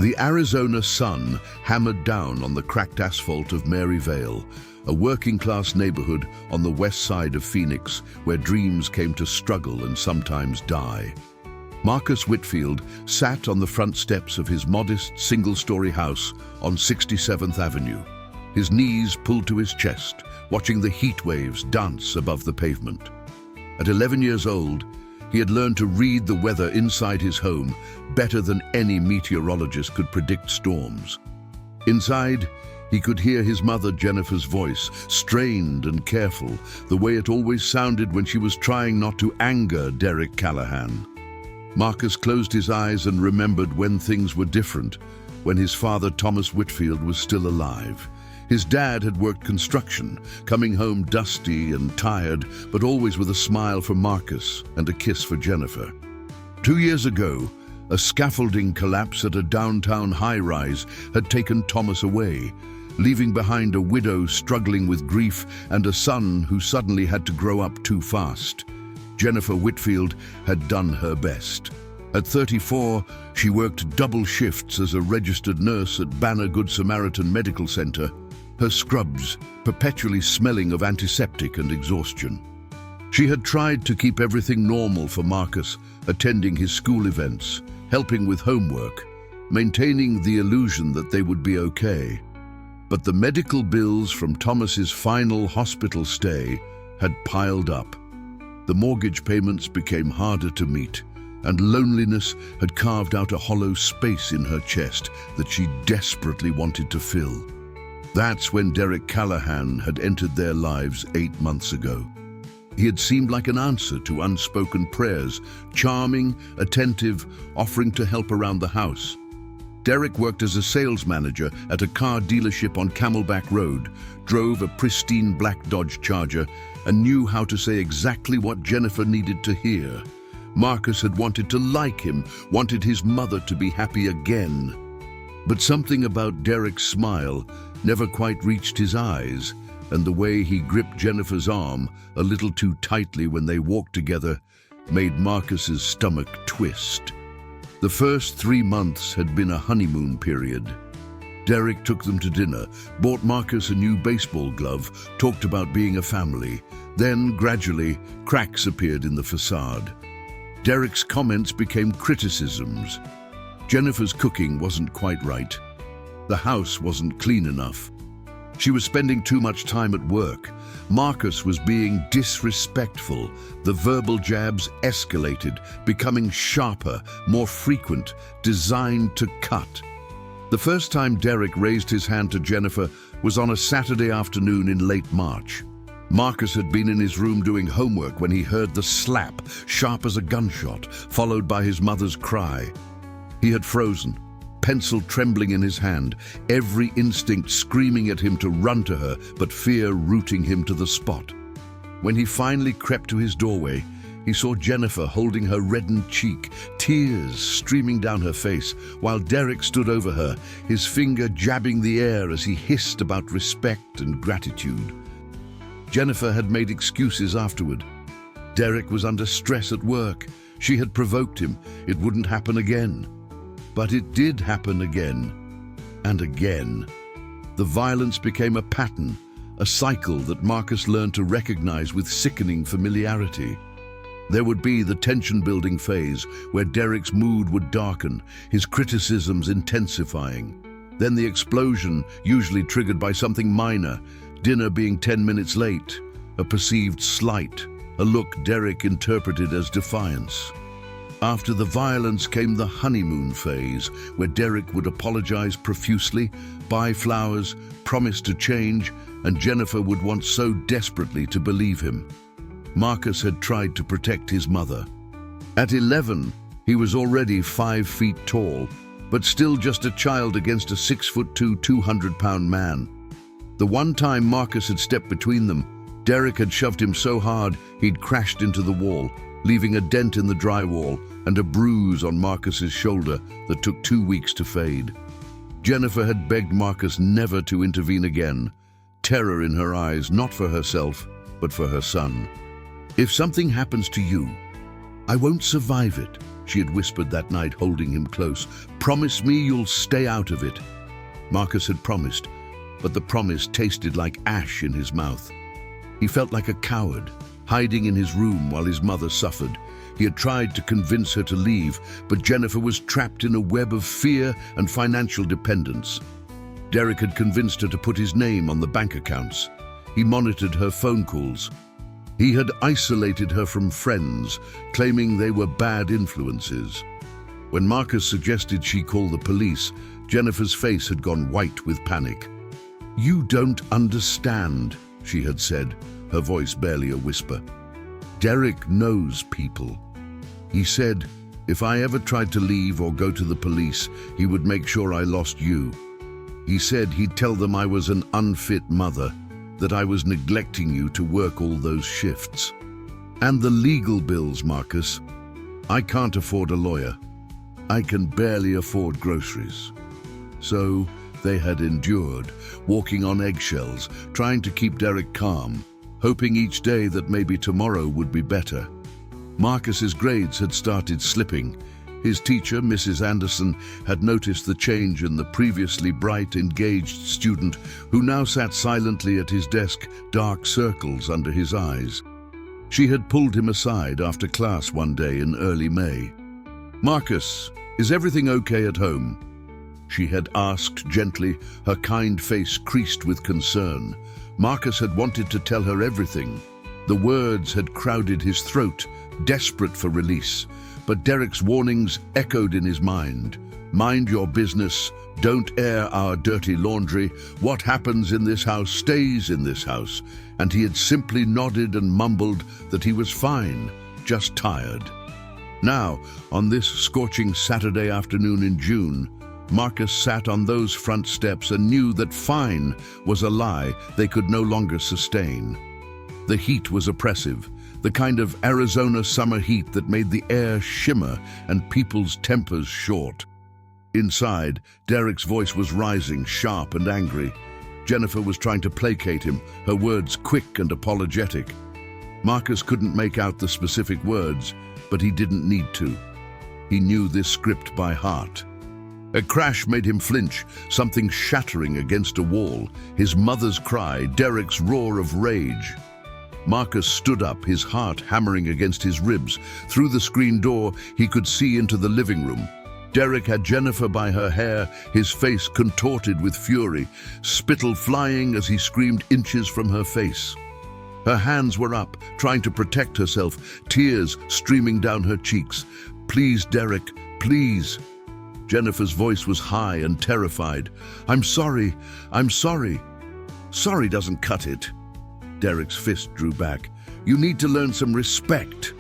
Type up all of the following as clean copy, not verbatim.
The Arizona sun hammered down on the cracked asphalt of Maryvale, a working-class neighborhood on the west side of Phoenix where dreams came to struggle and sometimes die. Marcus Whitfield sat on the front steps of his modest single-story house on 67th Avenue, his knees pulled to his chest, watching the heat waves dance above the pavement. At 11 years old, he had learned to read the weather inside his home better than any meteorologist could predict storms. Inside, he could hear his mother Jennifer's voice, strained and careful, the way it always sounded when she was trying not to anger Derek Callahan. Marcus closed his eyes and remembered when things were different, when his father Thomas Whitfield was still alive. His dad had worked construction, coming home dusty and tired, but always with a smile for Marcus and a kiss for Jennifer. 2 years ago, a scaffolding collapse at a downtown high-rise had taken Thomas away, leaving behind a widow struggling with grief and a son who suddenly had to grow up too fast. Jennifer Whitfield had done her best. At 34, she worked double shifts as a registered nurse at Banner Good Samaritan Medical Center, her scrubs perpetually smelling of antiseptic and exhaustion. She had tried to keep everything normal for Marcus, attending his school events, helping with homework, maintaining the illusion that they would be okay. But the medical bills from Thomas's final hospital stay had piled up. The mortgage payments became harder to meet, and loneliness had carved out a hollow space in her chest that she desperately wanted to fill. That's when Derek Callahan had entered their lives 8 months ago. He had seemed like an answer to unspoken prayers, charming, attentive, offering to help around the house. Derek worked as a sales manager at a car dealership on Camelback Road, drove a pristine black Dodge Charger, and knew how to say exactly what Jennifer needed to hear. Marcus had wanted to like him, wanted his mother to be happy again. But something about Derek's smile never quite reached his eyes, and the way he gripped Jennifer's arm a little too tightly when they walked together made Marcus's stomach twist. The first 3 months had been a honeymoon period. Derek took them to dinner, bought Marcus a new baseball glove, talked about being a family. Then, gradually, cracks appeared in the facade. Derek's comments became criticisms. Jennifer's cooking wasn't quite right. The house wasn't clean enough. She was spending too much time at work. Marcus was being disrespectful. The verbal jabs escalated, becoming sharper, more frequent, designed to cut. The first time Derek raised his hand to Jennifer was on a Saturday afternoon in late March. Marcus had been in his room doing homework when he heard the slap, sharp as a gunshot, followed by his mother's cry. He had frozen, pencil trembling in his hand, every instinct screaming at him to run to her, but fear rooting him to the spot. When he finally crept to his doorway, he saw Jennifer holding her reddened cheek, tears streaming down her face, while Derek stood over her, his finger jabbing the air as he hissed about respect and gratitude. Jennifer had made excuses afterward. Derek was under stress at work. She had provoked him. It wouldn't happen again. But it did happen again and again. The violence became a pattern, a cycle that Marcus learned to recognize with sickening familiarity. There would be the tension-building phase where Derek's mood would darken, his criticisms intensifying. Then the explosion, usually triggered by something minor, dinner being 10 minutes late, a perceived slight, a look Derek interpreted as defiance. After the violence came the honeymoon phase, where Derek would apologize profusely, buy flowers, promise to change, and Jennifer would want so desperately to believe him. Marcus had tried to protect his mother. At 11, he was already 5 feet tall, but still just a child against a 6'2", 200-pound man. The one time Marcus had stepped between them, Derek had shoved him so hard he'd crashed into the wall, leaving a dent in the drywall and a bruise on Marcus's shoulder that took 2 weeks to fade. Jennifer had begged Marcus never to intervene again, terror in her eyes, not for herself, but for her son. "If something happens to you, I won't survive it," she had whispered that night, holding him close. "Promise me you'll stay out of it." Marcus had promised, but the promise tasted like ash in his mouth. He felt like a coward, hiding in his room while his mother suffered. He had tried to convince her to leave, but Jennifer was trapped in a web of fear and financial dependence. Derek had convinced her to put his name on the bank accounts. He monitored her phone calls. He had isolated her from friends, claiming they were bad influences. When Marcus suggested she call the police, Jennifer's face had gone white with panic. "You don't understand," she had said, her voice barely a whisper. "Derek knows people. He said, if I ever tried to leave or go to the police, he would make sure I lost you. He said he'd tell them I was an unfit mother, that I was neglecting you to work all those shifts. And the legal bills, Marcus. I can't afford a lawyer. I can barely afford groceries." So they had endured, walking on eggshells, trying to keep Derek calm, hoping each day that maybe tomorrow would be better. Marcus's grades had started slipping. His teacher, Mrs. Anderson, had noticed the change in the previously bright, engaged student who now sat silently at his desk, dark circles under his eyes. She had pulled him aside after class one day in early May. "Marcus, is everything okay at home?" she had asked gently, her kind face creased with concern. Marcus had wanted to tell her everything. The words had crowded his throat, desperate for release. But Derek's warnings echoed in his mind. "Mind your business. Don't air our dirty laundry. What happens in this house stays in this house." And he had simply nodded and mumbled that he was fine, just tired. Now, on this scorching Saturday afternoon in June, Marcus sat on those front steps and knew that fine was a lie they could no longer sustain. The heat was oppressive, the kind of Arizona summer heat that made the air shimmer and people's tempers short. Inside, Derek's voice was rising, sharp and angry. Jennifer was trying to placate him, her words quick and apologetic. Marcus couldn't make out the specific words, but he didn't need to. He knew this script by heart. A crash made him flinch, something shattering against a wall. His mother's cry, Derek's roar of rage. Marcus stood up, his heart hammering against his ribs. Through the screen door, he could see into the living room. Derek had Jennifer by her hair, his face contorted with fury, spittle flying as he screamed inches from her face. Her hands were up, trying to protect herself, tears streaming down her cheeks. "Please, Derek, please." Jennifer's voice was high and terrified. I'm sorry. Sorry doesn't cut it." Derek's fist drew back. "You need to learn some respect."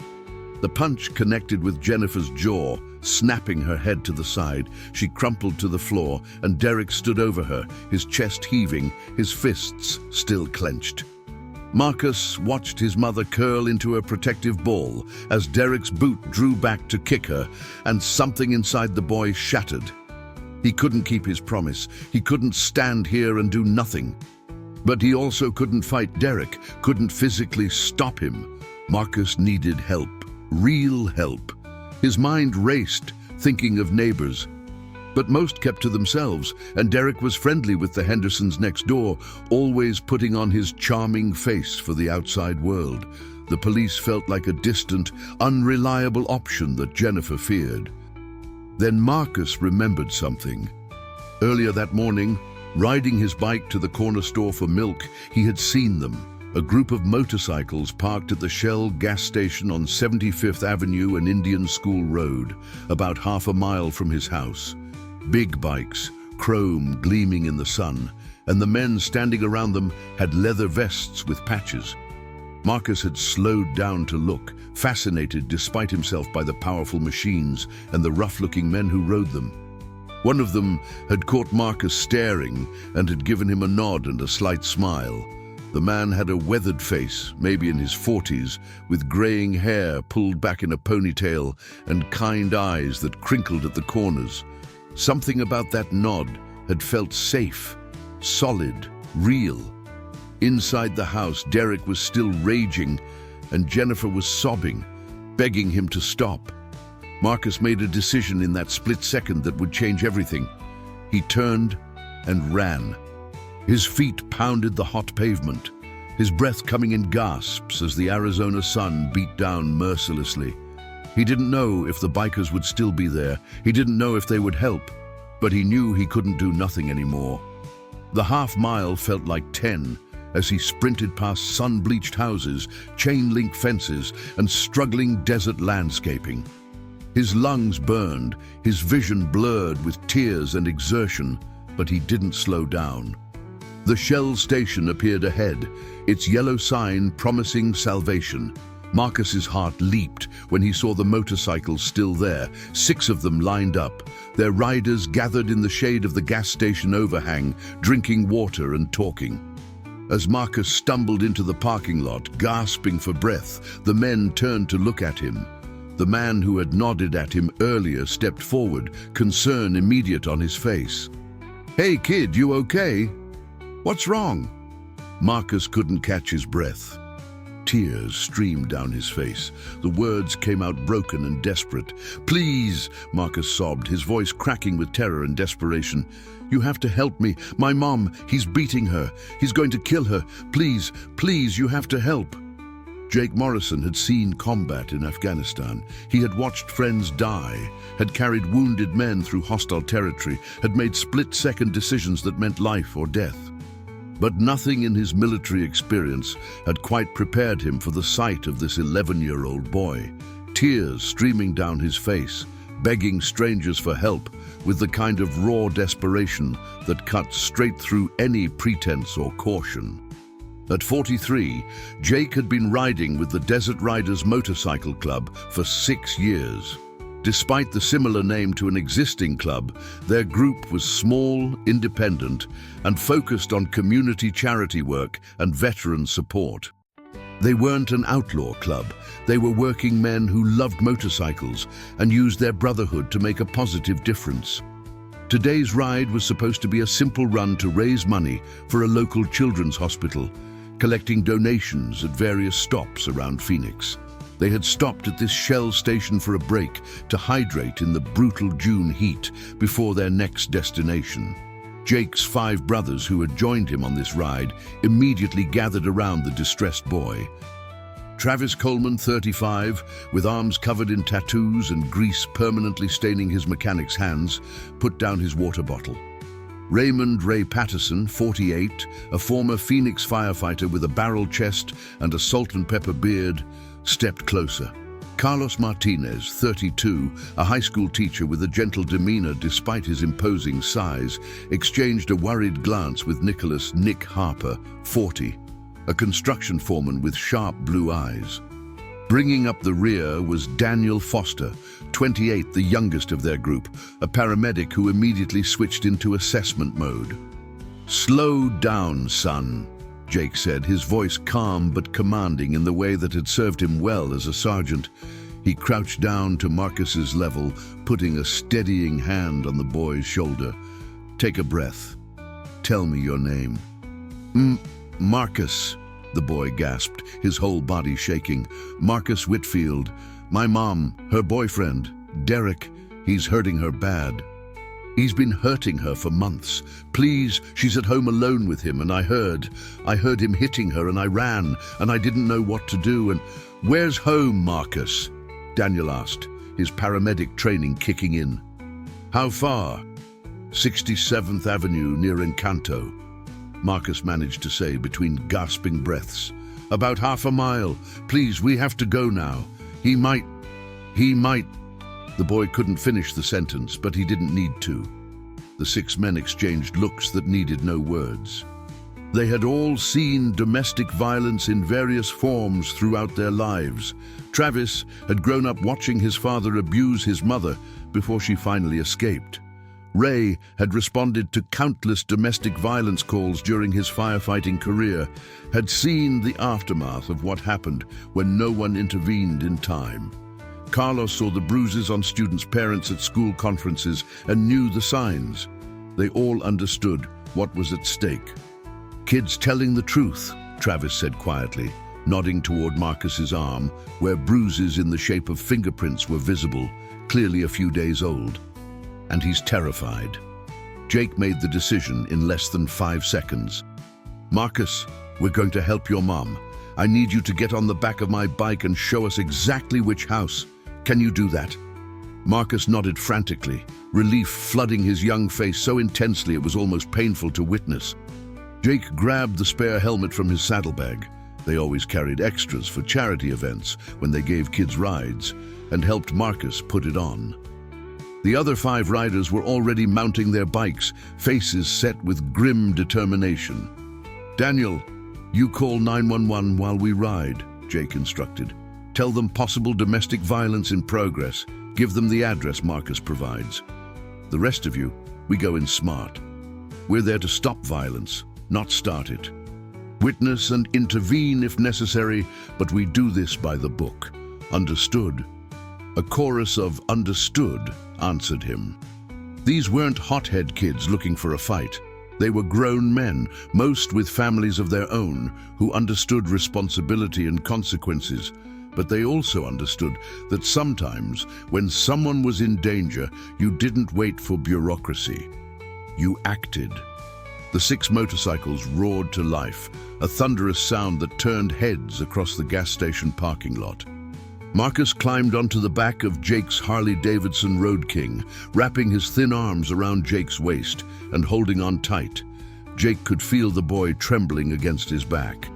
The punch connected with Jennifer's jaw, snapping her head to the side. She crumpled to the floor, and Derek stood over her, his chest heaving, his fists still clenched. Marcus watched his mother curl into a protective ball as Derek's boot drew back to kick her, and something inside the boy shattered. He couldn't keep his promise. He couldn't stand here and do nothing. But he also couldn't fight Derek, couldn't physically stop him. Marcus needed help, real help. His mind raced, thinking of neighbors. But most kept to themselves, and Derek was friendly with the Hendersons next door, always putting on his charming face for the outside world. The police felt like a distant, unreliable option that Jennifer feared. Then Marcus remembered something. Earlier that morning, riding his bike to the corner store for milk, he had seen them. A group of motorcycles parked at the Shell gas station on 75th Avenue and Indian School Road, about half a mile from his house. Big bikes, chrome gleaming in the sun, and the men standing around them had leather vests with patches. Marcus had slowed down to look, fascinated despite himself by the powerful machines and the rough-looking men who rode them. One of them had caught Marcus staring and had given him a nod and a slight smile. The man had a weathered face, maybe in his 40s, with graying hair pulled back in a ponytail and kind eyes that crinkled at the corners. Something about that nod had felt safe, solid, real. Inside the house, Derek was still raging, and Jennifer was sobbing, begging him to stop. Marcus made a decision in that split second that would change everything. He turned and ran. His feet pounded the hot pavement, his breath coming in gasps as the Arizona sun beat down mercilessly. He didn't know if the bikers would still be there. He didn't know if they would help, but he knew he couldn't do nothing anymore. The half-mile felt like 10 as he sprinted past sun-bleached houses, chain-link fences, and struggling desert landscaping. His lungs burned, his vision blurred with tears and exertion, but he didn't slow down. The Shell station appeared ahead, its yellow sign promising salvation. Marcus's heart leaped when he saw the motorcycles still there, 6 of them lined up, their riders gathered in the shade of the gas station overhang, drinking water and talking. As Marcus stumbled into the parking lot, gasping for breath, the men turned to look at him. The man who had nodded at him earlier stepped forward, concern immediate on his face. "Hey kid, you okay? What's wrong?" Marcus couldn't catch his breath. Tears streamed down his face. The words came out broken and desperate. "Please," Marcus sobbed, his voice cracking with terror and desperation. "You have to help me. My mom, he's beating her. He's going to kill her. Please, please, you have to help." Jake Morrison had seen combat in Afghanistan. He had watched friends die, had carried wounded men through hostile territory, had made split-second decisions that meant life or death. But nothing in his military experience had quite prepared him for the sight of this 11-year-old boy, tears streaming down his face, begging strangers for help with the kind of raw desperation that cuts straight through any pretense or caution. At 43, Jake had been riding with the Desert Riders Motorcycle Club for 6 years. Despite the similar name to an existing club, their group was small, independent, and focused on community charity work and veteran support. They weren't an outlaw club. They were working men who loved motorcycles and used their brotherhood to make a positive difference. Today's ride was supposed to be a simple run to raise money for a local children's hospital, collecting donations at various stops around Phoenix. They had stopped at this Shell station for a break to hydrate in the brutal June heat before their next destination. Jake's 5 brothers who had joined him on this ride immediately gathered around the distressed boy. Travis Coleman, 35, with arms covered in tattoos and grease permanently staining his mechanic's hands, put down his water bottle. Raymond Ray Patterson, 48, a former Phoenix firefighter with a barrel chest and a salt and pepper beard, stepped closer. Carlos Martinez, 32, a high school teacher with a gentle demeanor despite his imposing size, exchanged a worried glance with Nick Harper, 40, a construction foreman with sharp blue eyes. Bringing up the rear was Daniel Foster, 28, the youngest of their group, a paramedic who immediately switched into assessment mode. "Slow down, son," Jake said, his voice calm but commanding in the way that had served him well as a sergeant. He crouched down to Marcus's level, putting a steadying hand on the boy's shoulder. "Take a breath. Tell me your name." Marcus," the boy gasped, his whole body shaking. "Marcus Whitfield. My mom, her boyfriend, Derek, he's hurting her bad. He's been hurting her for months. Please, she's at home alone with him, and I heard him hitting her, and I ran, and I didn't know what to do, and..." "Where's home, Marcus?" Daniel asked, his paramedic training kicking in. "How far?" 67th Avenue near Encanto," Marcus managed to say between gasping breaths. "About half a mile. Please, we have to go now. He might... The boy couldn't finish the sentence, but he didn't need to. The 6 men exchanged looks that needed no words. They had all seen domestic violence in various forms throughout their lives. Travis had grown up watching his father abuse his mother before she finally escaped. Ray had responded to countless domestic violence calls during his firefighting career, had seen the aftermath of what happened when no one intervened in time. Carlos saw the bruises on students' parents at school conferences and knew the signs. They all understood what was at stake. "Kids telling the truth," Travis said quietly, nodding toward Marcus's arm, where bruises in the shape of fingerprints were visible. clearly a few days old. And he's terrified. Jake made the decision in less than 5 seconds. "Marcus, we're going to help your mom. I need you to get on the back of my bike and show us exactly which house. Can you do that?" Marcus nodded frantically, relief flooding his young face so intensely it was almost painful to witness. Jake grabbed the spare helmet from his saddlebag. They always carried extras for charity events when they gave kids rides, and helped Marcus put it on. The other 5 riders were already mounting their bikes, faces set with grim determination. "Daniel, you call 911 while we ride," Jake instructed. "Tell them possible domestic violence in progress. Give them the address Marcus provides. The rest of you, we go in smart. We're there to stop violence, not start it. Witness and intervene if necessary, but we do this by the book. Understood?" A chorus of "understood" answered him. These weren't hothead kids looking for a fight. They were grown men, most with families of their own, who understood responsibility and consequences. But they also understood that sometimes, when someone was in danger, you didn't wait for bureaucracy. You acted. The 6 motorcycles roared to life, a thunderous sound that turned heads across the gas station parking lot. Marcus climbed onto the back of Jake's Harley-Davidson Road King, wrapping his thin arms around Jake's waist and holding on tight. Jake could feel the boy trembling against his back.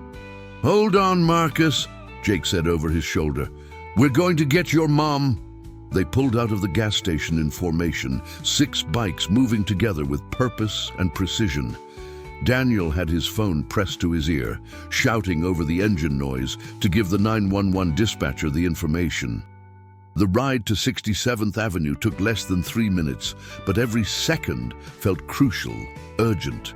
"Hold on, Marcus," Jake said over his shoulder. "We're going to get your mom." They pulled out of the gas station in formation, 6 bikes moving together with purpose and precision. Daniel had his phone pressed to his ear, shouting over the engine noise to give the 911 dispatcher the information. The ride to 67th Avenue took less than 3 minutes, but every second felt crucial, urgent.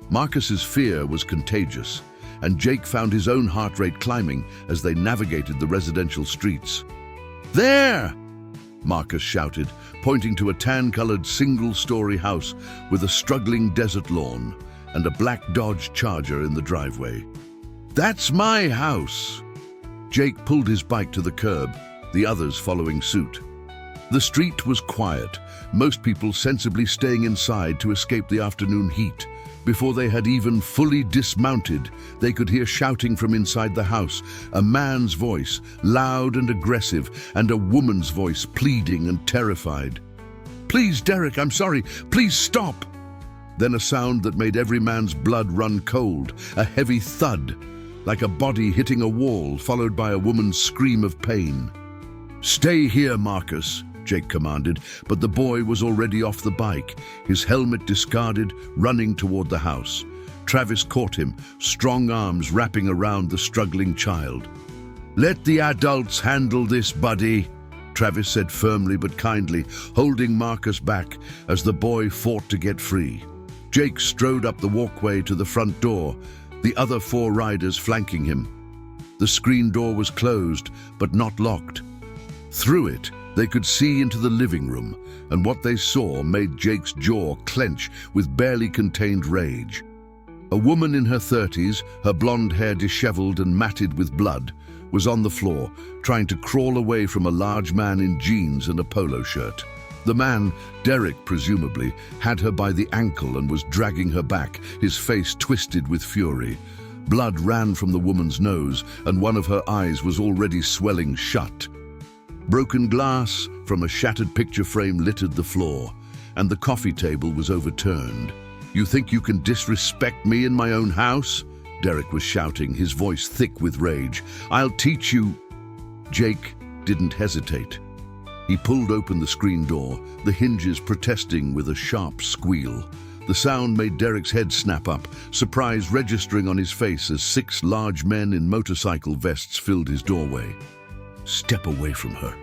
Marcus's fear was contagious, and Jake found his own heart rate climbing as they navigated the residential streets. "There!" Marcus shouted, pointing to a tan-colored single-story house with a struggling desert lawn and a black Dodge Charger in the driveway. "That's my house!" Jake pulled his bike to the curb, the others following suit. The street was quiet, most people sensibly staying inside to escape the afternoon heat. Before they had even fully dismounted, they could hear shouting from inside the house, a man's voice, loud and aggressive, and a woman's voice, pleading and terrified. "Please, Derek, I'm sorry. Please stop." Then a sound that made every man's blood run cold, a heavy thud, like a body hitting a wall, followed by a woman's scream of pain. "Stay here, Marcus," Jake commanded, but the boy was already off the bike, his helmet discarded, running toward the house. Travis caught him, strong arms wrapping around the struggling child. "Let the adults handle this, buddy," Travis said firmly but kindly, holding Marcus back as the boy fought to get free. Jake strode up the walkway to the front door, the other 4 riders flanking him. The screen door was closed, but not locked. Through it, they could see into the living room, and what they saw made Jake's jaw clench with barely contained rage. A woman in her 30s, her blonde hair disheveled and matted with blood, was on the floor, trying to crawl away from a large man in jeans and a polo shirt. The man, Derek presumably, had her by the ankle and was dragging her back, his face twisted with fury. Blood ran from the woman's nose, and one of her eyes was already swelling shut. Broken glass from a shattered picture frame littered the floor, and the coffee table was overturned. "You think you can disrespect me in my own house?" Derek was shouting, his voice thick with rage. "I'll teach you." Jake didn't hesitate. He pulled open the screen door, the hinges protesting with a sharp squeal. The sound made Derek's head snap up, surprise registering on his face as 6 large men in motorcycle vests filled his doorway. "Step away from her,"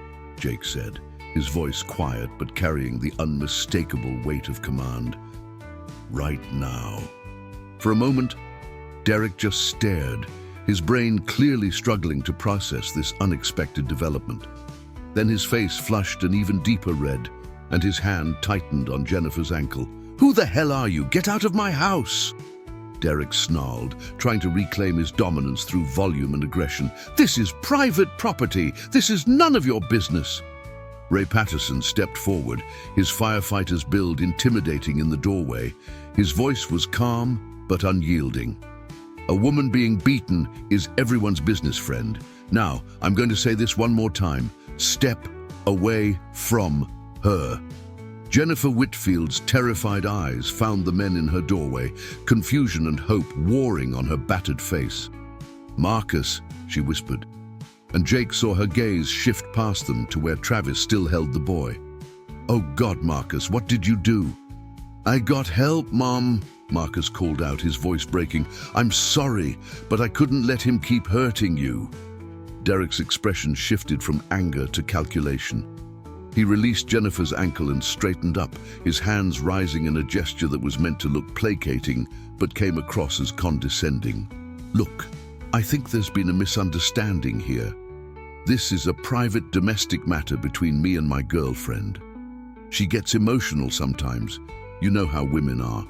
Jake said, his voice quiet but carrying the unmistakable weight of command. "Right now." For a moment, Derek just stared, his brain clearly struggling to process this unexpected development. Then his face flushed an even deeper red, and his hand tightened on Jennifer's ankle. "Who the hell are you? Get out of my house!" Derek snarled, trying to reclaim his dominance through volume and aggression. "This is private property. This is none of your business." Ray Patterson stepped forward, his firefighter's build intimidating in the doorway. His voice was calm but unyielding. A woman being beaten is everyone's business, friend. Now, I'm going to say this one more time. Step away from her. Jennifer Whitfield's terrified eyes found the men in her doorway, confusion and hope warring on her battered face. "Marcus," she whispered, and Jake saw her gaze shift past them to where Travis still held the boy. "Oh God, Marcus, what did you do?" "I got help, Mom," Marcus called out, his voice breaking. "I'm sorry, but I couldn't let him keep hurting you." Derek's expression shifted from anger to calculation. He released Jennifer's ankle and straightened up, his hands rising in a gesture that was meant to look placating, but came across as condescending. "Look, I think there's been a misunderstanding here. This is a private domestic matter between me and my girlfriend. She gets emotional sometimes. You know how women are.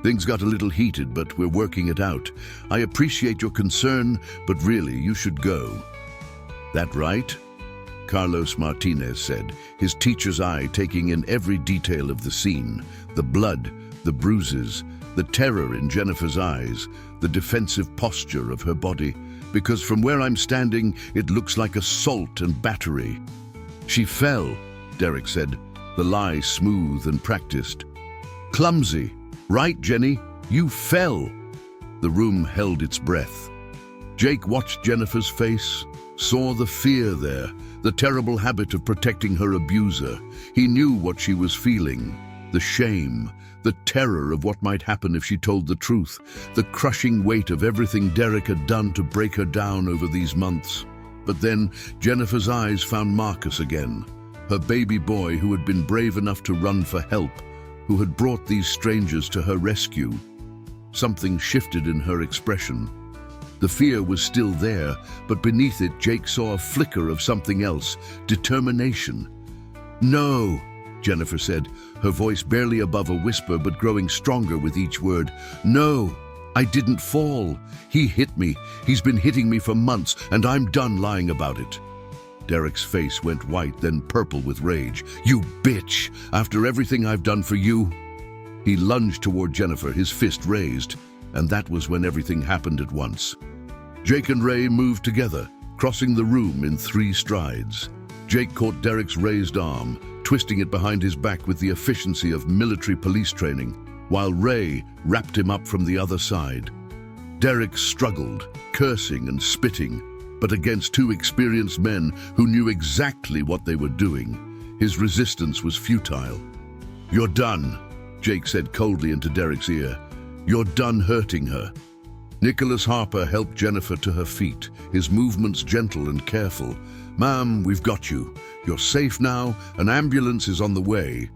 Things got a little heated, but we're working it out. I appreciate your concern, but really, you should go." "That right?" Carlos Martinez said, his teacher's eye taking in every detail of the scene. The blood, the bruises, the terror in Jennifer's eyes, the defensive posture of her body. "Because from where I'm standing, it looks like assault and battery." "She fell," Derek said, the lie smooth and practiced. "Clumsy. Right, Jenny? You fell." The room held its breath. Jake watched Jennifer's face, saw the fear there, the terrible habit of protecting her abuser. He knew what she was feeling, the shame, the terror of what might happen if she told the truth, the crushing weight of everything Derek had done to break her down over these months. But then Jennifer's eyes found Marcus again, her baby boy who had been brave enough to run for help, who had brought these strangers to her rescue. Something shifted in her expression. The fear was still there, but beneath it Jake saw a flicker of something else, determination. "No," Jennifer said, her voice barely above a whisper but growing stronger with each word. "No, I didn't fall. He hit me. He's been hitting me for months, and I'm done lying about it." Derek's face went white, then purple with rage. "You bitch! After everything I've done for you?" He lunged toward Jennifer, his fist raised, and that was when everything happened at once. Jake and Ray moved together, crossing the room in 3 strides. Jake caught Derek's raised arm, twisting it behind his back with the efficiency of military police training, while Ray wrapped him up from the other side. Derek struggled, cursing and spitting, but against 2 experienced men who knew exactly what they were doing. His resistance was futile. "You're done," Jake said coldly into Derek's ear. "You're done hurting her." Nicholas Harper helped Jennifer to her feet, his movements gentle and careful. "Ma'am, we've got you. You're safe now. An ambulance is on the way."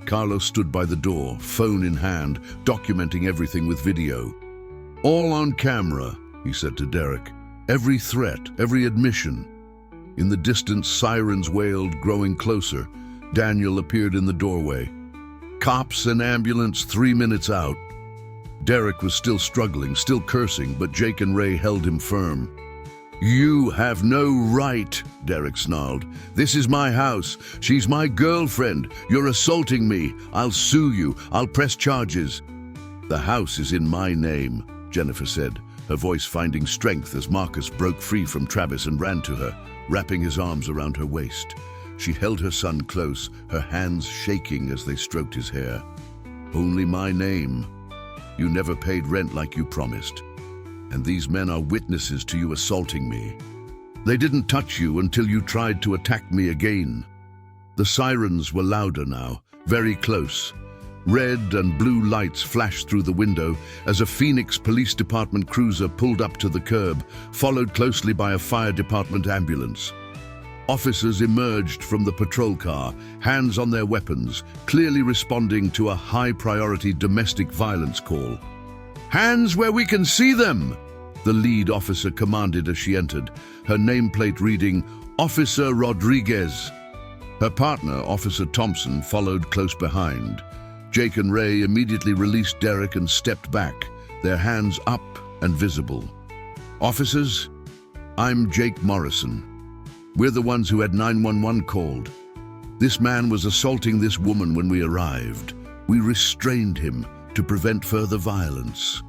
Carlos stood by the door, phone in hand, documenting everything with video. "All on camera," he said to Derek. "Every threat, every admission." In the distance, sirens wailed, growing closer. Daniel appeared in the doorway. "Cops and ambulance 3 minutes out." Derek was still struggling, still cursing, but Jake and Ray held him firm. "You have no right," Derek snarled. "This is my house. She's my girlfriend. You're assaulting me. I'll sue you. I'll press charges." "The house is in my name," Jennifer said, her voice finding strength as Marcus broke free from Travis and ran to her, wrapping his arms around her waist. She held her son close, her hands shaking as they stroked his hair. "Only my name. You never paid rent like you promised. And these men are witnesses to you assaulting me. They didn't touch you until you tried to attack me again." The sirens were louder now, very close. Red and blue lights flashed through the window as a Phoenix Police Department cruiser pulled up to the curb, followed closely by a fire department ambulance. Officers emerged from the patrol car, hands on their weapons, clearly responding to a high-priority domestic violence call. "Hands where we can see them!" the lead officer commanded as she entered, her nameplate reading, "Officer Rodriguez." Her partner, Officer Thompson, followed close behind. Jake and Ray immediately released Derek and stepped back, their hands up and visible. "Officers, I'm Jake Morrison. We're the ones who had 911 called. This man was assaulting this woman when we arrived. We restrained him to prevent further violence."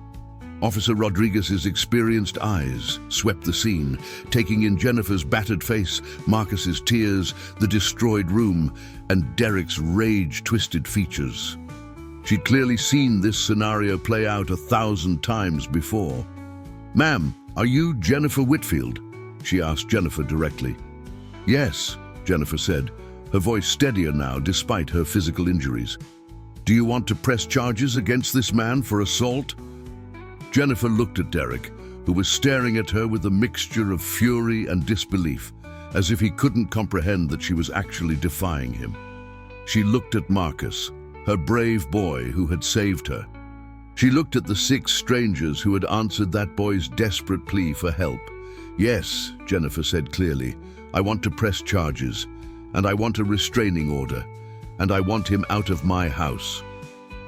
Officer Rodriguez's experienced eyes swept the scene, taking in Jennifer's battered face, Marcus's tears, the destroyed room, and Derek's rage-twisted features. She'd clearly seen this scenario play out 1,000 times before. "Ma'am, are you Jennifer Whitfield?" she asked Jennifer directly. "Yes," Jennifer said, her voice steadier now despite her physical injuries. "Do you want to press charges against this man for assault?" Jennifer looked at Derek, who was staring at her with a mixture of fury and disbelief, as if he couldn't comprehend that she was actually defying him. She looked at Marcus, her brave boy who had saved her. She looked at the 6 strangers who had answered that boy's desperate plea for help. "Yes," Jennifer said clearly, "I want to press charges, and I want a restraining order, and I want him out of my house."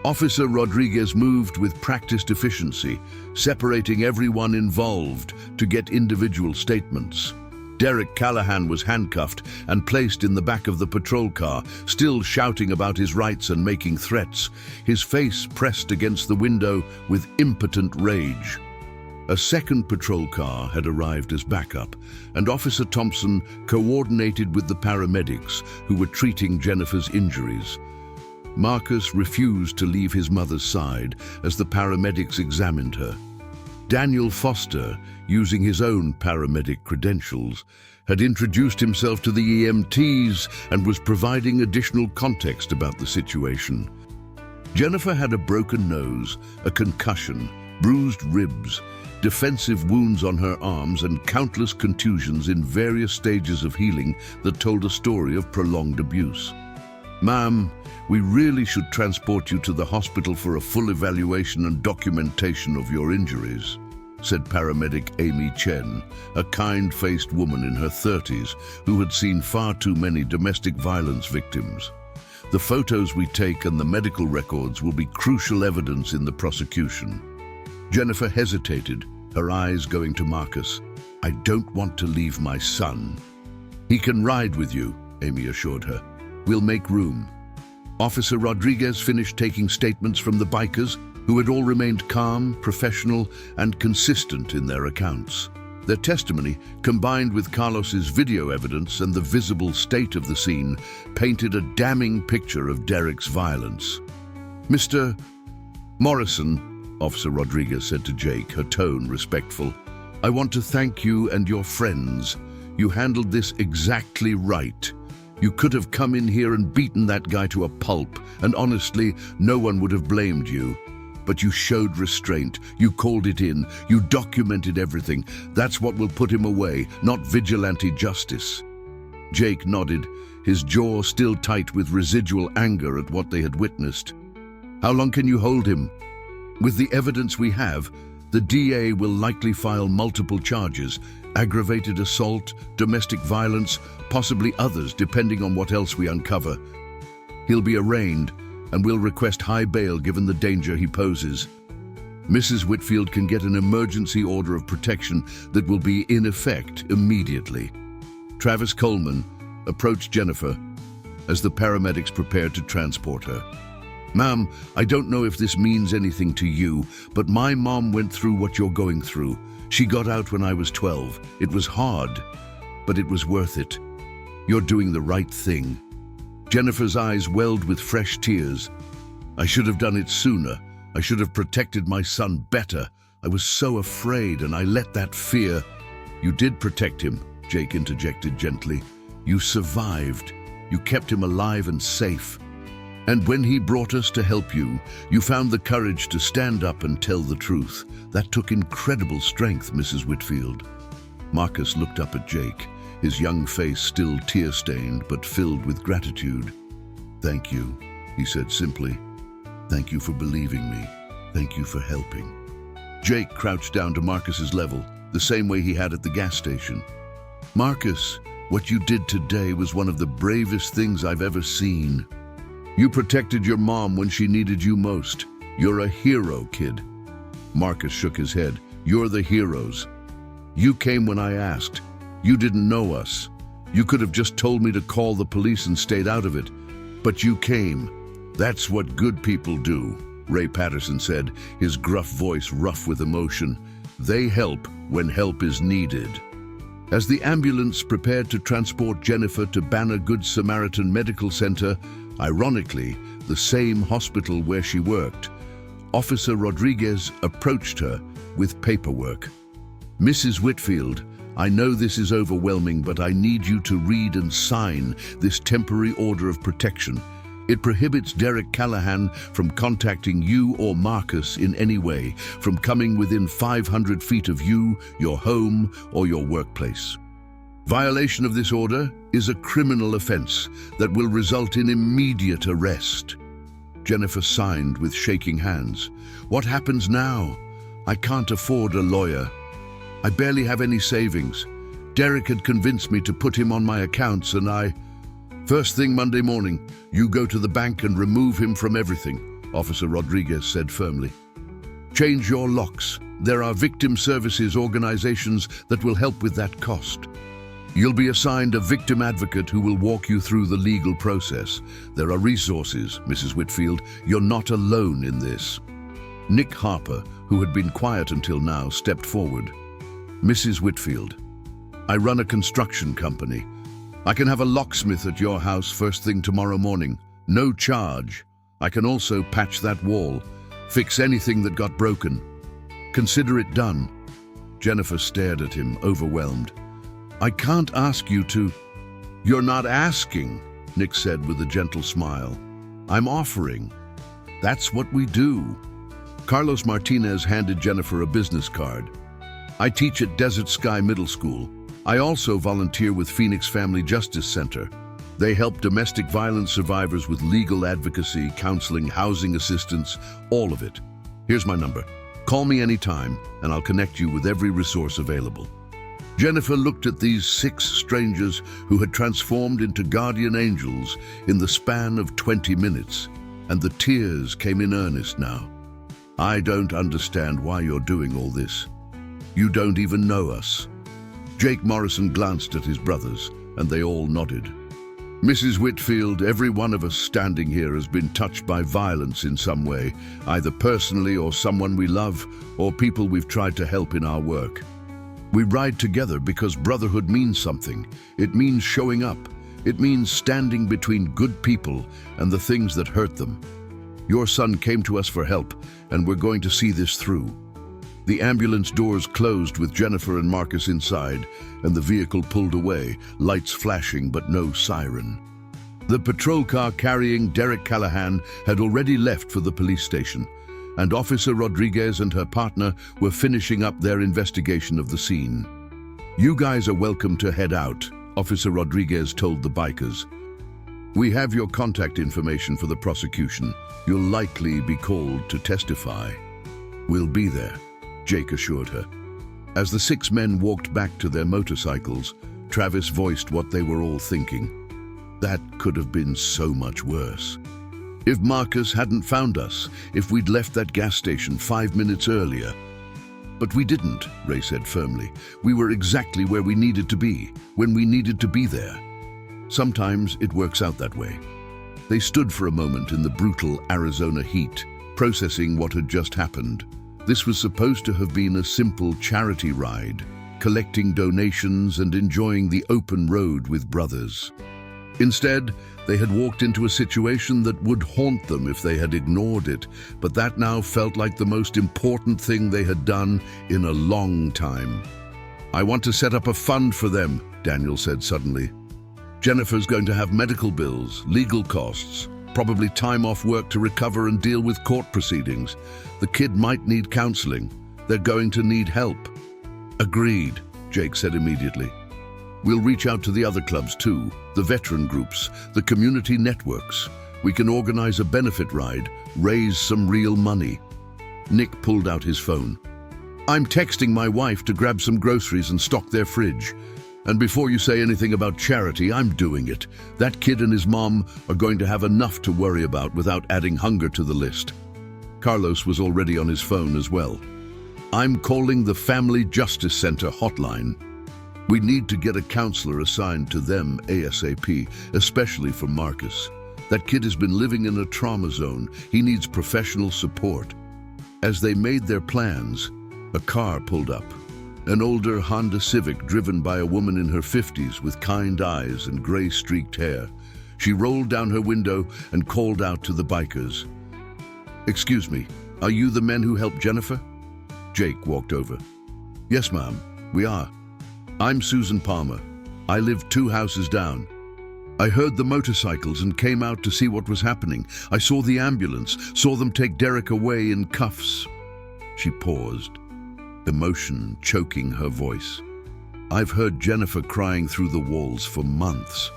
Officer Rodriguez moved with practiced efficiency, separating everyone involved to get individual statements. Derek Callahan was handcuffed and placed in the back of the patrol car, still shouting about his rights and making threats, his face pressed against the window with impotent rage. A second patrol car had arrived as backup, and Officer Thompson coordinated with the paramedics who were treating Jennifer's injuries. Marcus refused to leave his mother's side as the paramedics examined her. Daniel Foster, using his own paramedic credentials, had introduced himself to the EMTs and was providing additional context about the situation. Jennifer had a broken nose, a concussion, bruised ribs, defensive wounds on her arms, and countless contusions in various stages of healing that told a story of prolonged abuse. "Ma'am, we really should transport you to the hospital for a full evaluation and documentation of your injuries," said paramedic Amy Chen, a kind-faced woman in her 30s who had seen far too many domestic violence victims. "The photos we take and the medical records will be crucial evidence in the prosecution." Jennifer hesitated, her eyes going to Marcus. "I don't want to leave my son." "He can ride with you," Amy assured her. "We'll make room." Officer Rodriguez finished taking statements from the bikers, who had all remained calm, professional, and consistent in their accounts. Their testimony, combined with Carlos's video evidence and the visible state of the scene, painted a damning picture of Derek's violence. "Mr. Morrison," Officer Rodriguez said to Jake, her tone respectful, "I want to thank you and your friends. You handled this exactly right. You could have come in here and beaten that guy to a pulp, and honestly, no one would have blamed you. But you showed restraint, you called it in, you documented everything. That's what will put him away, not vigilante justice." Jake nodded, his jaw still tight with residual anger at what they had witnessed. "How long can you hold him?" "With the evidence we have, the DA will likely file multiple charges, aggravated assault, domestic violence, possibly others depending on what else we uncover. He'll be arraigned, and we'll request high bail given the danger he poses. Mrs. Whitfield can get an emergency order of protection that will be in effect immediately." Travis Coleman approached Jennifer as the paramedics prepared to transport her. "Ma'am, I don't know if this means anything to you, but my mom went through what you're going through. She got out when I was 12. It was hard, but it was worth it. You're doing the right thing." Jennifer's eyes welled with fresh tears. "I should have done it sooner. I should have protected my son better. I was so afraid, and I let that fear—" "You did protect him," Jake interjected gently. "You survived. You kept him alive and safe. And when he brought us to help you, you found the courage to stand up and tell the truth. That took incredible strength, Mrs. Whitfield." Marcus looked up at Jake, his young face still tear-stained but filled with gratitude. "Thank you," he said simply. "Thank you for believing me. Thank you for helping." Jake crouched down to Marcus's level, the same way he had at the gas station. "Marcus, what you did today was one of the bravest things I've ever seen. You protected your mom when she needed you most. You're a hero, kid." Marcus shook his head. "You're the heroes. You came when I asked. You didn't know us. You could have just told me to call the police and stayed out of it. But you came. That's what good people do, Ray Patterson said, his gruff voice rough with emotion. They help when help is needed. As the ambulance prepared to transport Jennifer to Banner Good Samaritan Medical Center, ironically, the same hospital where she worked, Officer Rodriguez approached her with paperwork. Mrs. Whitfield, I know this is overwhelming, but I need you to read and sign this temporary order of protection. It prohibits Derek Callahan from contacting you or Marcus in any way, from coming within 500 feet of you, your home, or your workplace. Violation of this order is a criminal offense that will result in immediate arrest. Jennifer signed with shaking hands. What happens now? I can't afford a lawyer. I barely have any savings. Derek had convinced me to put him on my accounts and First thing Monday morning, you go to the bank and remove him from everything, Officer Rodriguez said firmly. Change your locks. There are victim services organizations that will help with that cost. You'll be assigned a victim advocate who will walk you through the legal process. There are resources, Mrs. Whitfield. You're not alone in this. Nick Harper, who had been quiet until now, stepped forward. Mrs. Whitfield, I run a construction company. I can have a locksmith at your house first thing tomorrow morning. No charge. I can also patch that wall, fix anything that got broken. Consider it done. Jennifer stared at him, overwhelmed. I can't ask you to. You're not asking, Nick said with a gentle smile. I'm offering. That's what we do. Carlos Martinez handed Jennifer a business card. I teach at Desert Sky Middle School. I also volunteer with Phoenix Family Justice Center. They help domestic violence survivors with legal advocacy, counseling, housing assistance, all of it. Here's my number. Call me anytime, and I'll connect you with every resource available. Jennifer looked at these 6 strangers who had transformed into guardian angels in the span of 20 minutes, and the tears came in earnest now. I don't understand why you're doing all this. You don't even know us. Jake Morrison glanced at his brothers, and they all nodded. Mrs. Whitfield, every one of us standing here has been touched by violence in some way, either personally or someone we love, or people we've tried to help in our work. We ride together because brotherhood means something. It means showing up. It means standing between good people and the things that hurt them. Your son came to us for help, and we're going to see this through. The ambulance doors closed with Jennifer and Marcus inside, and the vehicle pulled away, lights flashing but no siren. The patrol car carrying Derek Callahan had already left for the police station, and Officer Rodriguez and her partner were finishing up their investigation of the scene. You guys are welcome to head out, Officer Rodriguez told the bikers. We have your contact information for the prosecution. You'll likely be called to testify. We'll be there, Jake assured her. As the 6 men walked back to their motorcycles, Travis voiced what they were all thinking. That could have been so much worse. If Marcus hadn't found us, if we'd left that gas station 5 minutes earlier. But we didn't, Ray said firmly. We were exactly where we needed to be, when we needed to be there. Sometimes it works out that way. They stood for a moment in the brutal Arizona heat, processing what had just happened. This was supposed to have been a simple charity ride, collecting donations and enjoying the open road with brothers. Instead, they had walked into a situation that would haunt them if they had ignored it, but that now felt like the most important thing they had done in a long time. I want to set up a fund for them, Daniel said suddenly. Jennifer's going to have medical bills, legal costs, probably time off work to recover and deal with court proceedings. The kid might need counseling. They're going to need help. Agreed, Jake said immediately. We'll reach out to the other clubs too, the veteran groups, the community networks. We can organize a benefit ride, raise some real money. Nick pulled out his phone. I'm texting my wife to grab some groceries and stock their fridge. And before you say anything about charity, I'm doing it. That kid and his mom are going to have enough to worry about without adding hunger to the list. Carlos was already on his phone as well. I'm calling the Family Justice Center hotline. We need to get a counselor assigned to them ASAP, especially for Marcus. That kid has been living in a trauma zone. He needs professional support. As they made their plans, a car pulled up. An older Honda Civic driven by a woman in her 50s with kind eyes and gray-streaked hair. She rolled down her window and called out to the bikers. "Excuse me, are you the men who helped Jennifer?" Jake walked over. "Yes, ma'am, we are. I'm Susan Palmer. I live 2 houses down. I heard the motorcycles and came out to see what was happening. I saw the ambulance, saw them take Derek away in cuffs." She paused, emotion choking her voice. "I've heard Jennifer crying through the walls for months.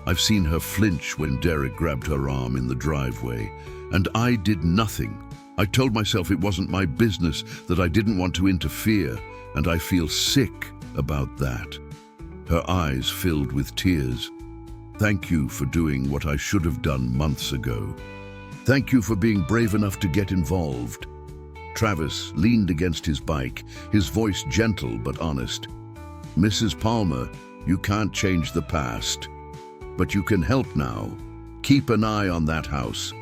I've seen her flinch when Derek grabbed her arm in the driveway, and I did nothing. I told myself it wasn't my business, that I didn't want to interfere, and I feel sick about that." Her eyes filled with tears. "Thank you for doing what I should have done months ago. Thank you for being brave enough to get involved." Travis leaned against his bike, his voice gentle but honest. "Mrs. Palmer, you can't change the past, but you can help now. Keep an eye on that house.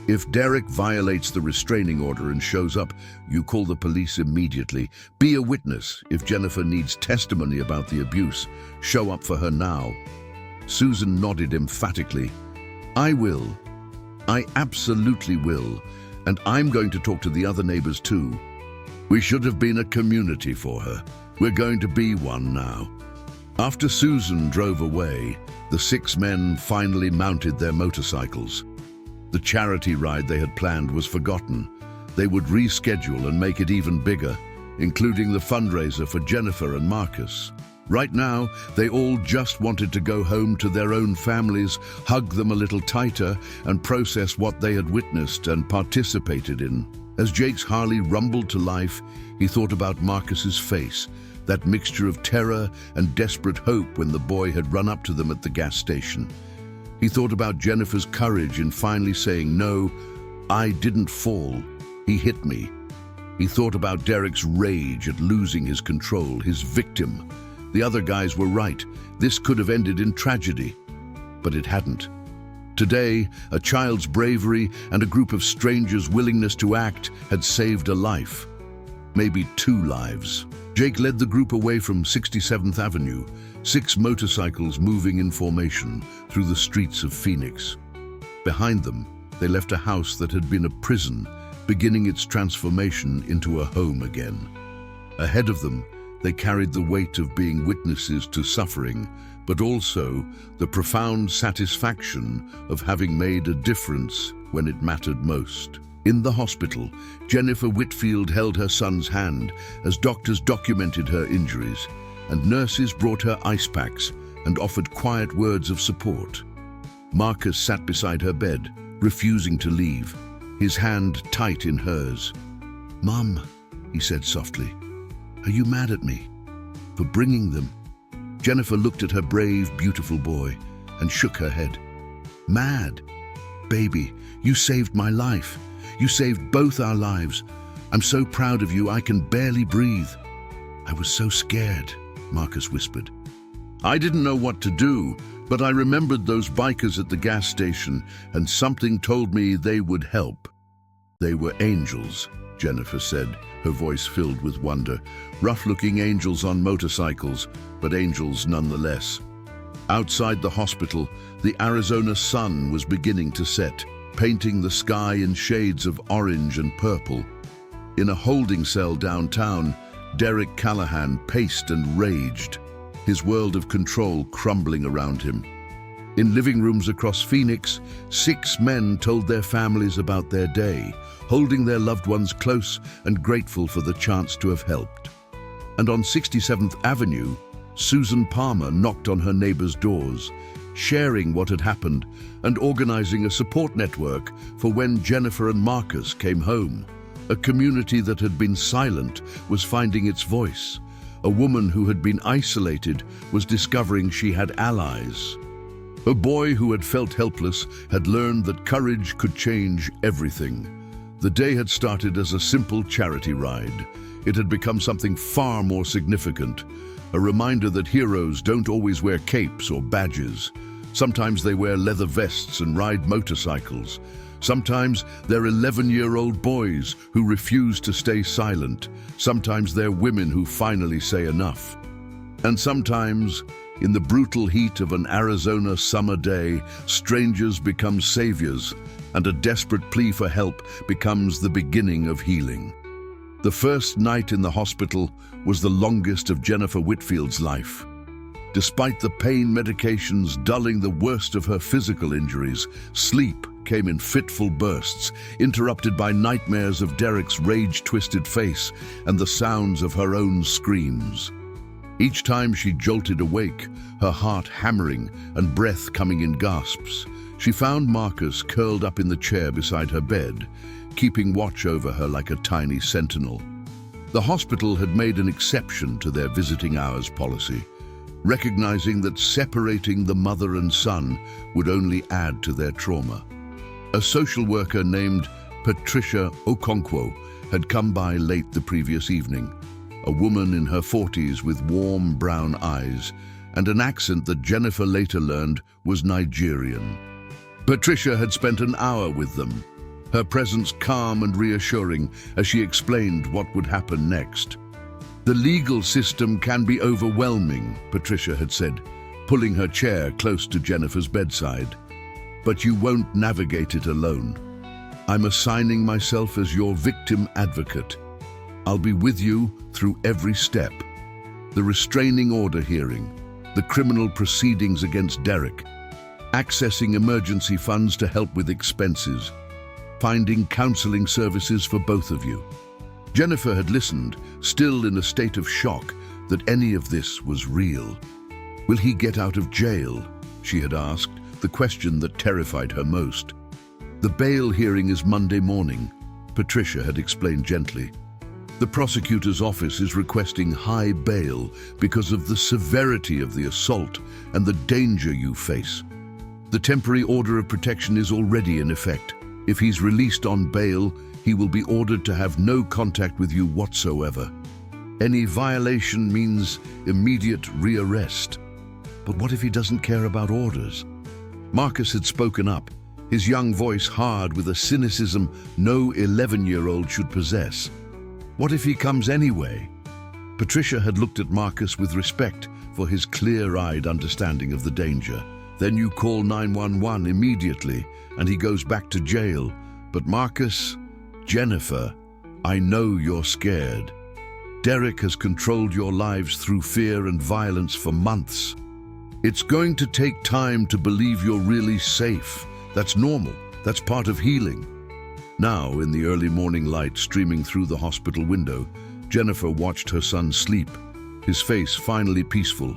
If Derek violates the restraining order and shows up, you call the police immediately. Be a witness. If Jennifer needs testimony about the abuse, show up for her now." Susan nodded emphatically. "I will. I absolutely will. And I'm going to talk to the other neighbors too. We should have been a community for her. We're going to be one now." After Susan drove away, the 6 men finally mounted their motorcycles. The charity ride they had planned was forgotten. They would reschedule and make it even bigger, including the fundraiser for Jennifer and Marcus. Right now, they all just wanted to go home to their own families, hug them a little tighter, and process what they had witnessed and participated in. As Jake's Harley rumbled to life, he thought about Marcus's face, that mixture of terror and desperate hope when the boy had run up to them at the gas station. He thought about Jennifer's courage in finally saying, "No, I didn't fall. He hit me." He thought about Derek's rage at losing his control, his victim. The other guys were right. This could have ended in tragedy, but it hadn't. Today, a child's bravery and a group of strangers' willingness to act had saved a life. Maybe 2 lives. Jake led the group away from 67th Avenue, 6 motorcycles moving in formation through the streets of Phoenix. Behind them, they left a house that had been a prison, beginning its transformation into a home again. Ahead of them, they carried the weight of being witnesses to suffering, but also the profound satisfaction of having made a difference when it mattered most. In the hospital, Jennifer Whitfield held her son's hand as doctors documented her injuries, and nurses brought her ice packs and offered quiet words of support. Marcus sat beside her bed, refusing to leave, his hand tight in hers. "Mom," he said softly, "are you mad at me for bringing them?" Jennifer looked at her brave, beautiful boy and shook her head. "Mad? Baby, you saved my life. You saved both our lives. I'm so proud of you, I can barely breathe." "I was so scared," Marcus whispered. "I didn't know what to do, but I remembered those bikers at the gas station, and something told me they would help." "They were angels," Jennifer said, her voice filled with wonder. "Rough-looking angels on motorcycles, but angels nonetheless." Outside the hospital, the Arizona sun was beginning to set, painting the sky in shades of orange and purple. In a holding cell downtown, Derek Callahan paced and raged, his world of control crumbling around him. In living rooms across Phoenix, 6 men told their families about their day, holding their loved ones close and grateful for the chance to have helped. And on 67th Avenue, Susan Palmer knocked on her neighbors' doors, sharing what had happened and organizing a support network for when Jennifer and Marcus came home. A community that had been silent was finding its voice. A woman who had been isolated was discovering she had allies. A boy who had felt helpless had learned that courage could change everything. The day had started as a simple charity ride. It had become something far more significant, a reminder that heroes don't always wear capes or badges. Sometimes they wear leather vests and ride motorcycles. Sometimes they're 11-year-old boys who refuse to stay silent. Sometimes they're women who finally say enough. And sometimes, in the brutal heat of an Arizona summer day, strangers become saviors, and a desperate plea for help becomes the beginning of healing. The first night in the hospital was the longest of Jennifer Whitfield's life. Despite the pain medications dulling the worst of her physical injuries, sleep came in fitful bursts, interrupted by nightmares of Derek's rage-twisted face and the sounds of her own screams. Each time she jolted awake, her heart hammering and breath coming in gasps, she found Marcus curled up in the chair beside her bed, keeping watch over her like a tiny sentinel. The hospital had made an exception to their visiting hours policy, recognizing that separating the mother and son would only add to their trauma. A social worker named Patricia Okonkwo had come by late the previous evening, a woman in her 40s with warm brown eyes and an accent that Jennifer later learned was Nigerian. Patricia had spent an hour with them, her presence calm and reassuring as she explained what would happen next. "The legal system can be overwhelming," Patricia had said, pulling her chair close to Jennifer's bedside. "But you won't navigate it alone. I'm assigning myself as your victim advocate. I'll be with you through every step. The restraining order hearing, the criminal proceedings against Derek, accessing emergency funds to help with expenses, finding counseling services for both of you." Jennifer had listened, still in a state of shock that any of this was real. "Will he get out of jail?" she had asked, the question that terrified her most. "The bail hearing is Monday morning," Patricia had explained gently. "The prosecutor's office is requesting high bail because of the severity of the assault and the danger you face. The temporary order of protection is already in effect. If he's released on bail, he will be ordered to have no contact with you whatsoever. Any violation means immediate rearrest." But what if he doesn't care about orders? Marcus had spoken up, his young voice hard with a cynicism no 11-year-old should possess. What if he comes anyway? Patricia had looked at Marcus with respect for his clear-eyed understanding of the danger. "Then you call 911 immediately, and he goes back to jail. But Marcus, Jennifer, I know you're scared. Derek has controlled your lives through fear and violence for months. It's going to take time to believe you're really safe. That's normal. That's part of healing." Now, in the early morning light streaming through the hospital window, Jennifer watched her son sleep, his face finally peaceful,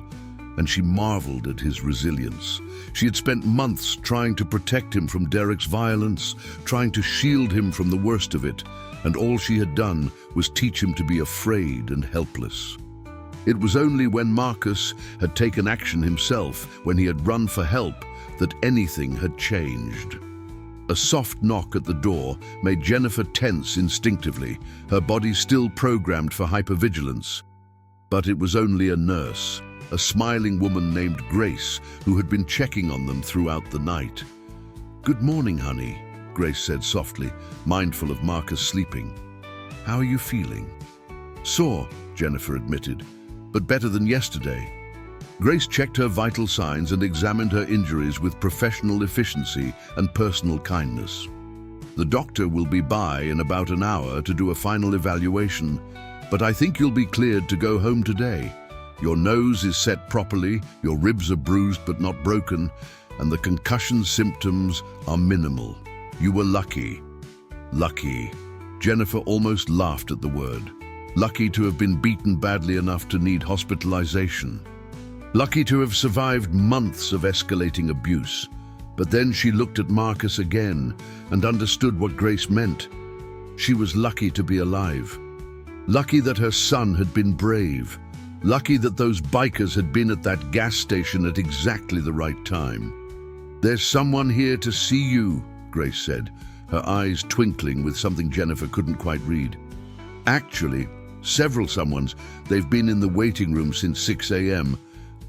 and she marveled at his resilience. She had spent months trying to protect him from Derek's violence, trying to shield him from the worst of it, and all she had done was teach him to be afraid and helpless. It was only when Marcus had taken action himself, when he had run for help, that anything had changed. A soft knock at the door made Jennifer tense instinctively, her body still programmed for hypervigilance. But it was only a nurse, a smiling woman named Grace, who had been checking on them throughout the night. "Good morning, honey," Grace said softly, mindful of Marcus sleeping. "How are you feeling?" "Sore," Jennifer admitted, "but better than yesterday." Grace checked her vital signs and examined her injuries with professional efficiency and personal kindness. "The doctor will be by in about an hour to do a final evaluation, but I think you'll be cleared to go home today. Your nose is set properly, your ribs are bruised but not broken, and the concussion symptoms are minimal. You were lucky." Lucky. Jennifer almost laughed at the word. Lucky to have been beaten badly enough to need hospitalization. Lucky to have survived months of escalating abuse. But then she looked at Marcus again and understood what Grace meant. She was lucky to be alive. Lucky that her son had been brave. Lucky that those bikers had been at that gas station at exactly the right time. "There's someone here to see you," Grace said, her eyes twinkling with something Jennifer couldn't quite read. Actually, several someones. They've been in the waiting room since 6 a.m.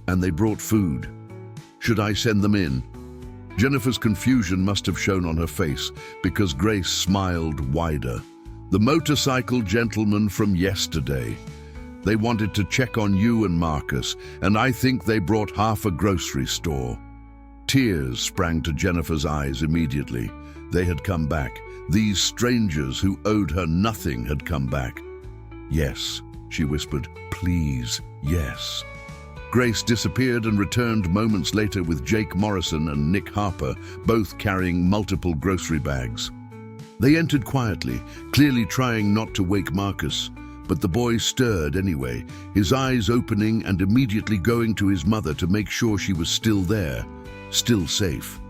and they brought food. Should I send them in? Jennifer's confusion must have shown on her face because Grace smiled wider. The motorcycle gentleman from yesterday. They wanted to check on you and Marcus, and I think they brought half a grocery store. Tears sprang to Jennifer's eyes immediately. They had come back. These strangers who owed her nothing had come back. Yes, she whispered, please, yes. Grace disappeared and returned moments later with Jake Morrison and Nick Harper, both carrying multiple grocery bags. They entered quietly, clearly trying not to wake Marcus, but the boy stirred anyway, his eyes opening and immediately going to his mother to make sure she was still there, still safe.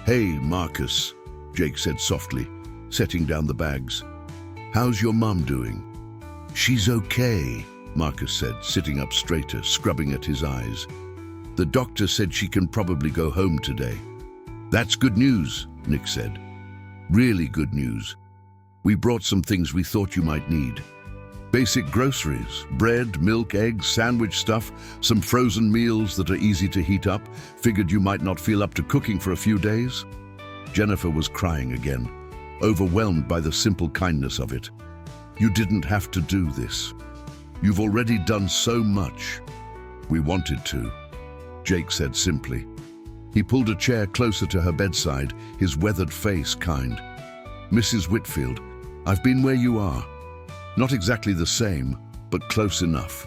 Hey, Marcus, Jake said softly, setting down the bags. How's your mum doing? She's okay, Marcus said, sitting up straighter, scrubbing at his eyes. The doctor said she can probably go home today. That's good news, Nick said. Really good news. We brought some things we thought you might need. Basic groceries, bread, milk, eggs, sandwich stuff, some frozen meals that are easy to heat up. Figured you might not feel up to cooking for a few days. Jennifer was crying again, overwhelmed by the simple kindness of it. You didn't have to do this. You've already done so much. We wanted to, Jake said simply. He pulled a chair closer to her bedside, his weathered face kind. Mrs. Whitfield, I've been where you are. Not exactly the same, but close enough.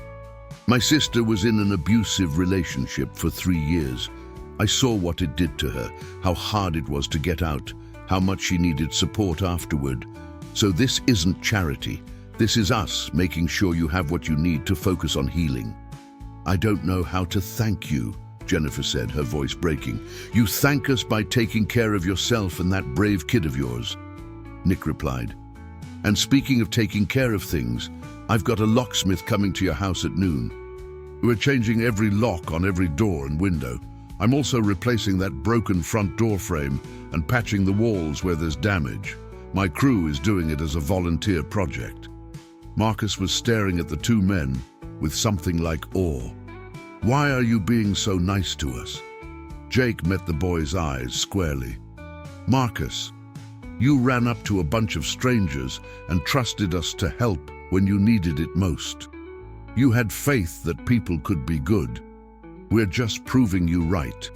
My sister was in an abusive relationship for 3 years. I saw what it did to her, how hard it was to get out, how much she needed support afterward. So this isn't charity. This is us making sure you have what you need to focus on healing. I don't know how to thank you, Jennifer said, her voice breaking. You thank us by taking care of yourself and that brave kid of yours, Nick replied. And speaking of taking care of things, I've got a locksmith coming to your house at noon. We're changing every lock on every door and window. I'm also replacing that broken front door frame and patching the walls where there's damage. My crew is doing it as a volunteer project. Marcus was staring at the two men with something like awe. Why are you being so nice to us? Jake met the boy's eyes squarely. Marcus, you ran up to a bunch of strangers and trusted us to help when you needed it most. You had faith that people could be good. We're just proving you right.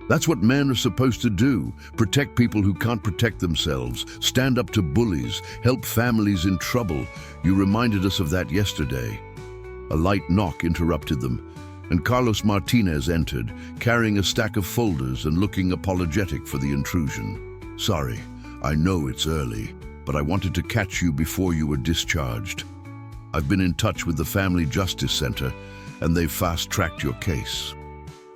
That's what men are supposed to do, protect people who can't protect themselves, stand up to bullies, help families in trouble. You reminded us of that yesterday. A light knock interrupted them, and Carlos Martinez entered, carrying a stack of folders and looking apologetic for the intrusion. Sorry, I know it's early, but I wanted to catch you before you were discharged. I've been in touch with the Family Justice Center, and they've fast-tracked your case.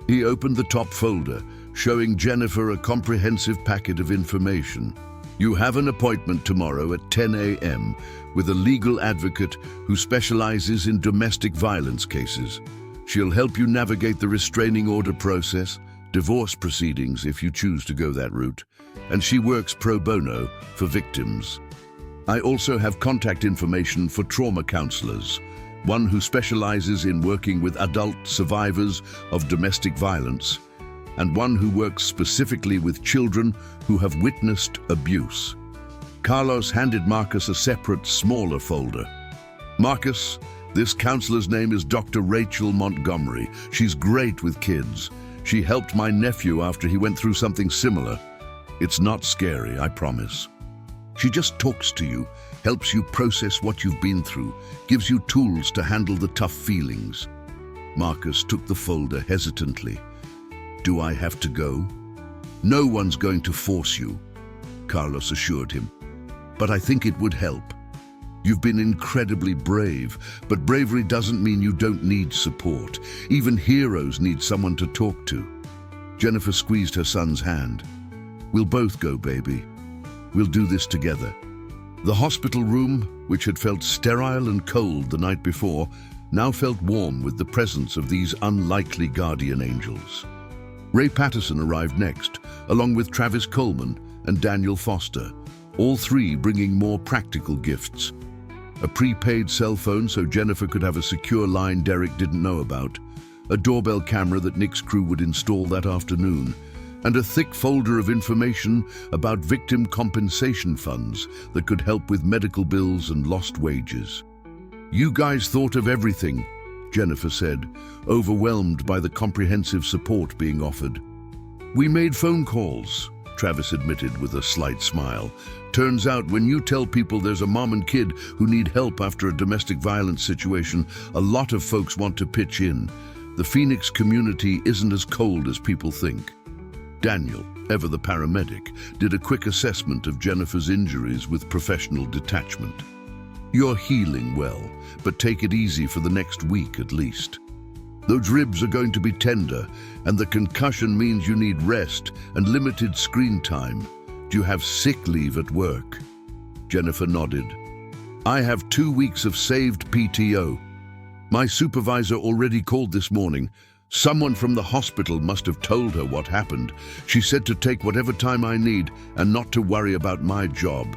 He opened the top folder, showing Jennifer a comprehensive packet of information. You have an appointment tomorrow at 10 a.m. with a legal advocate who specializes in domestic violence cases. She'll help you navigate the restraining order process, divorce proceedings if you choose to go that route, and she works pro bono for victims. I also have contact information for trauma counselors, one who specializes in working with adult survivors of domestic violence, and one who works specifically with children who have witnessed abuse. Carlos handed Marcus a separate, smaller folder. Marcus, this counselor's name is Dr. Rachel Montgomery. She's great with kids. She helped my nephew after he went through something similar. It's not scary, I promise. She just talks to you, helps you process what you've been through, gives you tools to handle the tough feelings. Marcus took the folder hesitantly. Do I have to go? No one's going to force you, Carlos assured him. But I think it would help. You've been incredibly brave, but bravery doesn't mean you don't need support. Even heroes need someone to talk to. Jennifer squeezed her son's hand. We'll both go, baby. We'll do this together. The hospital room, which had felt sterile and cold the night before, now felt warm with the presence of these unlikely guardian angels. Ray Patterson arrived next, along with Travis Coleman and Daniel Foster, all three bringing more practical gifts. A prepaid cell phone so Jennifer could have a secure line Derek didn't know about, a doorbell camera that Nick's crew would install that afternoon, and a thick folder of information about victim compensation funds that could help with medical bills and lost wages. "You guys thought of everything," Jennifer said, overwhelmed by the comprehensive support being offered. "We made phone calls," Travis admitted with a slight smile. "Turns out when you tell people there's a mom and kid who need help after a domestic violence situation, a lot of folks want to pitch in. The Phoenix community isn't as cold as people think." Daniel, ever the paramedic, did a quick assessment of Jennifer's injuries with professional detachment. "You're healing well, but take it easy for the next week at least. Those ribs are going to be tender, and the concussion means you need rest and limited screen time. Do you have sick leave at work?" Jennifer nodded. "I have 2 weeks of saved PTO. My supervisor already called this morning. Someone from the hospital must have told her what happened. She said to take whatever time I need and not to worry about my job."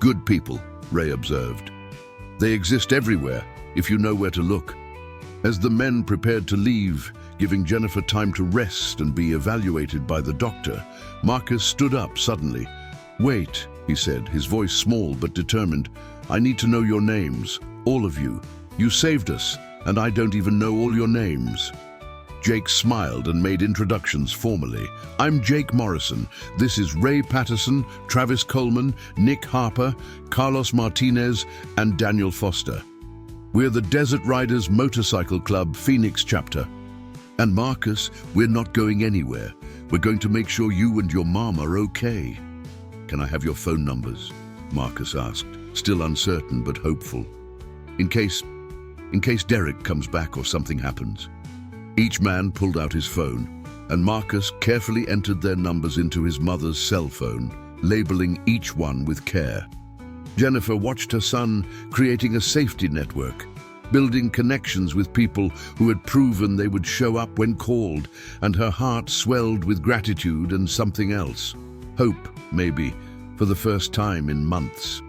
"Good people," Ray observed. "They exist everywhere, if you know where to look." As the men prepared to leave, giving Jennifer time to rest and be evaluated by the doctor, Marcus stood up suddenly. "Wait," he said, his voice small but determined. "I need to know your names, all of you. You saved us, and I don't even know all your names." Jake smiled and made introductions formally. "I'm Jake Morrison. This is Ray Patterson, Travis Coleman, Nick Harper, Carlos Martinez, and Daniel Foster. We're the Desert Riders Motorcycle Club Phoenix chapter. And Marcus, we're not going anywhere. We're going to make sure you and your mom are okay." "Can I have your phone numbers?" Marcus asked, still uncertain but hopeful. In case Derek comes back or something happens." Each man pulled out his phone, and Marcus carefully entered their numbers into his mother's cell phone, labeling each one with care. Jennifer watched her son creating a safety network, building connections with people who had proven they would show up when called, and her heart swelled with gratitude and something else. Hope, maybe, for the first time in months.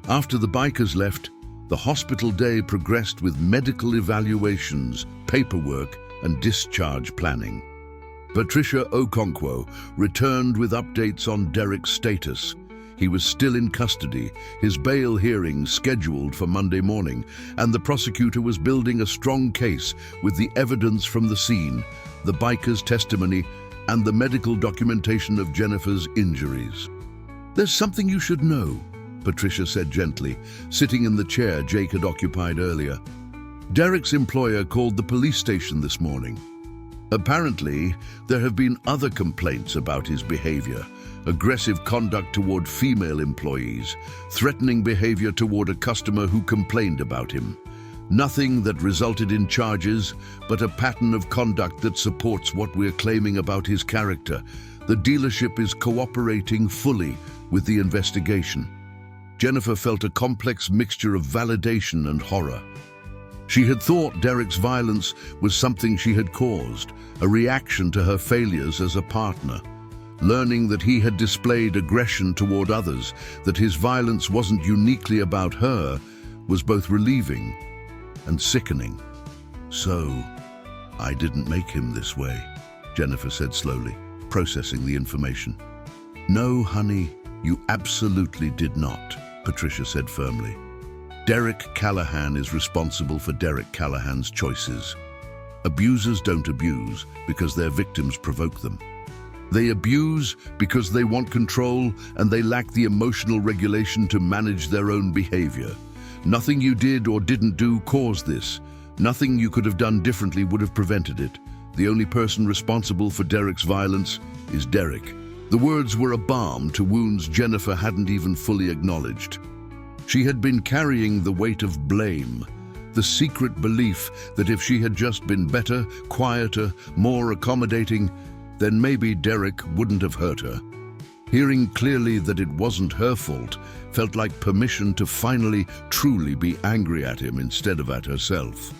After the bikers left, the hospital day progressed with medical evaluations, paperwork, and discharge planning. Patricia Okonkwo returned with updates on Derek's status. He was still in custody, his bail hearing scheduled for Monday morning, and the prosecutor was building a strong case with the evidence from the scene, the biker's testimony, and the medical documentation of Jennifer's injuries. "There's something you should know," Patricia said gently, sitting in the chair Jake had occupied earlier. "Derek's employer called the police station this morning. Apparently, there have been other complaints about his behavior. Aggressive conduct toward female employees, threatening behavior toward a customer who complained about him. Nothing that resulted in charges, but a pattern of conduct that supports what we're claiming about his character. The dealership is cooperating fully with the investigation." Jennifer felt a complex mixture of validation and horror. She had thought Derek's violence was something she had caused, a reaction to her failures as a partner. Learning that he had displayed aggression toward others, that his violence wasn't uniquely about her, was both relieving and sickening. "So, I didn't make him this way," Jennifer said slowly, processing the information. "No, honey, you absolutely did not," Patricia said firmly. "Derek Callahan is responsible for Derek Callahan's choices. Abusers don't abuse because their victims provoke them. They abuse because they want control and they lack the emotional regulation to manage their own behavior. Nothing you did or didn't do caused this. Nothing you could have done differently would have prevented it. The only person responsible for Derek's violence is Derek." The words were a balm to wounds Jennifer hadn't even fully acknowledged. She had been carrying the weight of blame, the secret belief that if she had just been better, quieter, more accommodating, then maybe Derek wouldn't have hurt her. Hearing clearly that it wasn't her fault felt like permission to finally, truly be angry at him instead of at herself.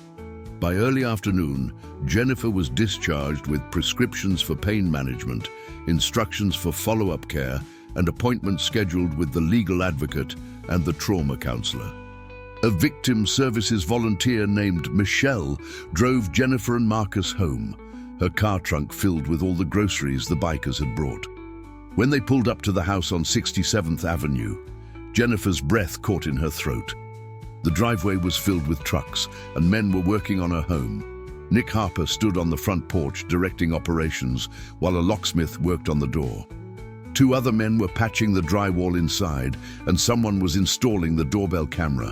By early afternoon, Jennifer was discharged with prescriptions for pain management, instructions for follow-up care, and appointments scheduled with the legal advocate and the trauma counselor. A victim services volunteer named Michelle drove Jennifer and Marcus home, her car trunk filled with all the groceries the bikers had brought. When they pulled up to the house on 67th Avenue, Jennifer's breath caught in her throat. The driveway was filled with trucks, and men were working on her home. Nick Harper stood on the front porch directing operations, while a locksmith worked on the door. Two other men were patching the drywall inside, and someone was installing the doorbell camera.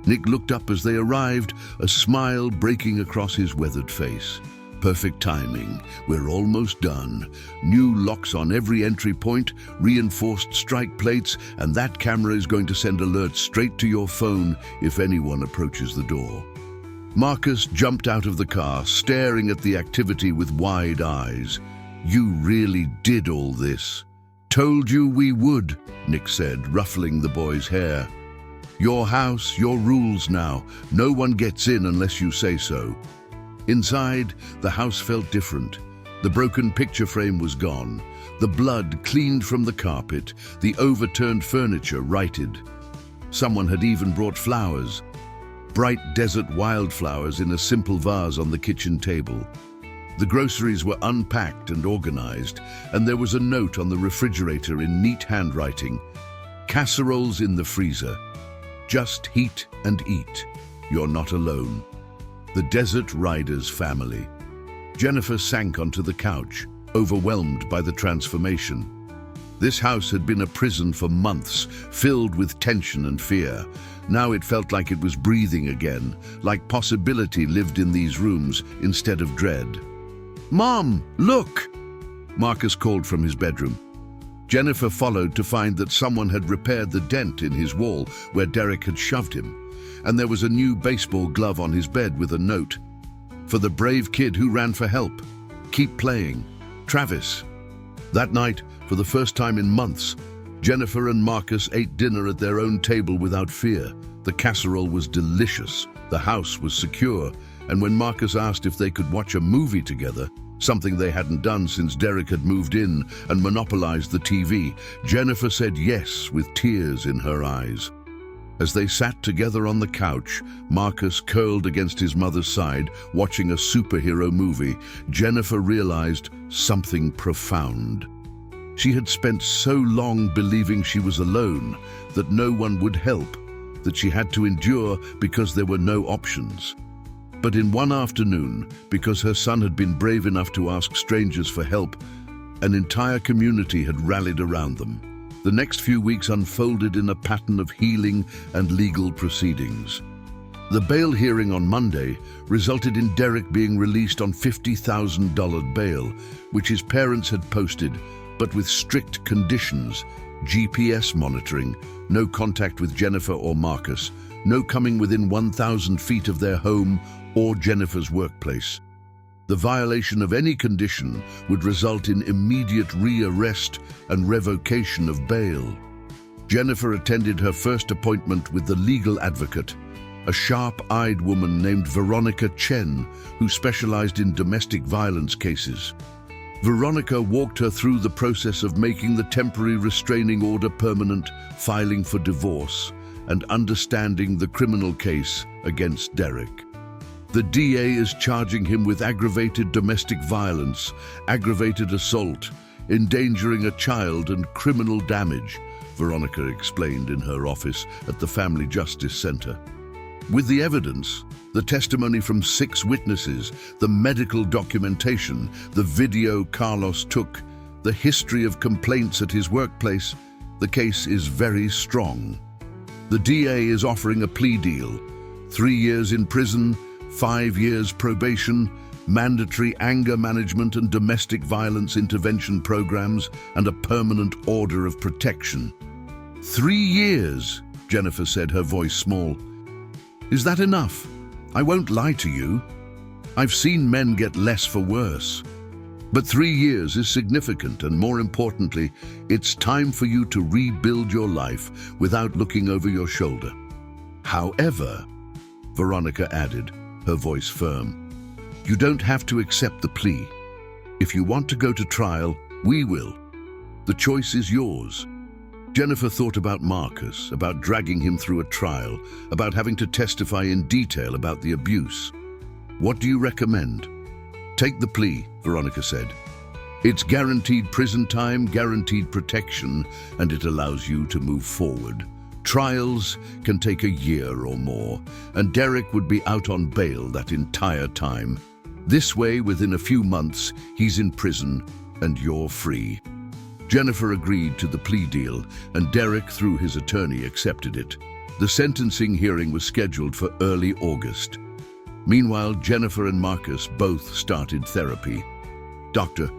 Nick looked up as they arrived, a smile breaking across his weathered face. Perfect timing. We're almost done. New locks on every entry point, reinforced strike plates, and that camera is going to send alerts straight to your phone if anyone approaches the door. Marcus jumped out of the car, staring at the activity with wide eyes. You really did all this. Told you we would, Nick said, ruffling the boy's hair. Your house, your rules now. No one gets in unless you say so. Inside, the house felt different. The broken picture frame was gone, the blood cleaned from the carpet, the overturned furniture righted. Someone had even brought flowers, bright desert wildflowers in a simple vase on the kitchen table. The groceries were unpacked and organized, and there was a note on the refrigerator in neat handwriting. Casseroles in the freezer. Just heat and eat. You're not alone. The Desert Riders family. Jennifer sank onto the couch, overwhelmed by the transformation. This house had been a prison for months, filled with tension and fear. Now it felt like it was breathing again, like possibility lived in these rooms instead of dread. Mom, look! Marcus called from his bedroom. Jennifer followed to find that someone had repaired the dent in his wall where Derek had shoved him, and there was a new baseball glove on his bed with a note. For the brave kid who ran for help. Keep playing. Travis. That night, for the first time in months, Jennifer and Marcus ate dinner at their own table without fear. The casserole was delicious, the house was secure, and when Marcus asked if they could watch a movie together, something they hadn't done since Derek had moved in and monopolized the TV, Jennifer said yes with tears in her eyes. As they sat together on the couch, Marcus curled against his mother's side, watching a superhero movie, Jennifer realized something profound. She had spent so long believing she was alone, that no one would help, that she had to endure because there were no options. But in one afternoon, because her son had been brave enough to ask strangers for help, an entire community had rallied around them. The next few weeks unfolded in a pattern of healing and legal proceedings. The bail hearing on Monday resulted in Derek being released on $50,000 bail, which his parents had posted, but with strict conditions: GPS monitoring, no contact with Jennifer or Marcus, no coming within 1,000 feet of their home or Jennifer's workplace. The violation of any condition would result in immediate rearrest and revocation of bail. Jennifer attended her first appointment with the legal advocate, a sharp-eyed woman named Veronica Chen, who specialized in domestic violence cases. Veronica walked her through the process of making the temporary restraining order permanent, filing for divorce, and understanding the criminal case against Derek. The DA is charging him with aggravated domestic violence, aggravated assault, endangering a child, and criminal damage, Veronica explained in her office at the Family Justice Center. With the evidence, the testimony from 6 witnesses, the medical documentation, the video Carlos took, the history of complaints at his workplace, the case is very strong. The DA is offering a plea deal: 3 years in prison, 5 years probation, mandatory anger management and domestic violence intervention programs, and a permanent order of protection. 3 years, Jennifer said, her voice small. Is that enough? I won't lie to you. I've seen men get less for worse. But 3 years is significant, and more importantly, it's time for you to rebuild your life without looking over your shoulder. However, Veronica added, her voice firm, you don't have to accept the plea. If you want to go to trial, we will. The choice is yours. Jennifer thought about Marcus, about dragging him through a trial, about having to testify in detail about the abuse. What do you recommend? Take the plea, Veronica said. It's guaranteed prison time, guaranteed protection, and it allows you to move forward. Trials can take a year or more, and Derek would be out on bail that entire time. This way, within a few months, he's in prison and you're free. Jennifer agreed to the plea deal, and Derek, through his attorney, accepted it. The sentencing hearing was scheduled for early August. Meanwhile, Jennifer and Marcus both started therapy. Dr.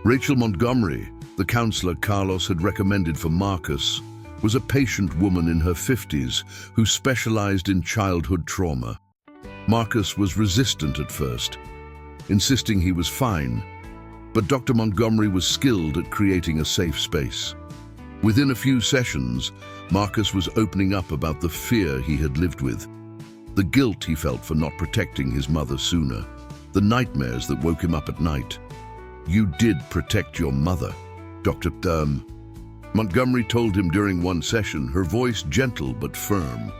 Rachel Montgomery, the counselor Carlos had recommended for Marcus, was a patient woman in her 50s who specialized in childhood trauma. Marcus was resistant at first, insisting he was fine, but Dr. Montgomery was skilled at creating a safe space. Within a few sessions, Marcus was opening up about the fear he had lived with, the guilt he felt for not protecting his mother sooner, the nightmares that woke him up at night. You did protect your mother, Dr. Montgomery told him during one session, her voice gentle but firm.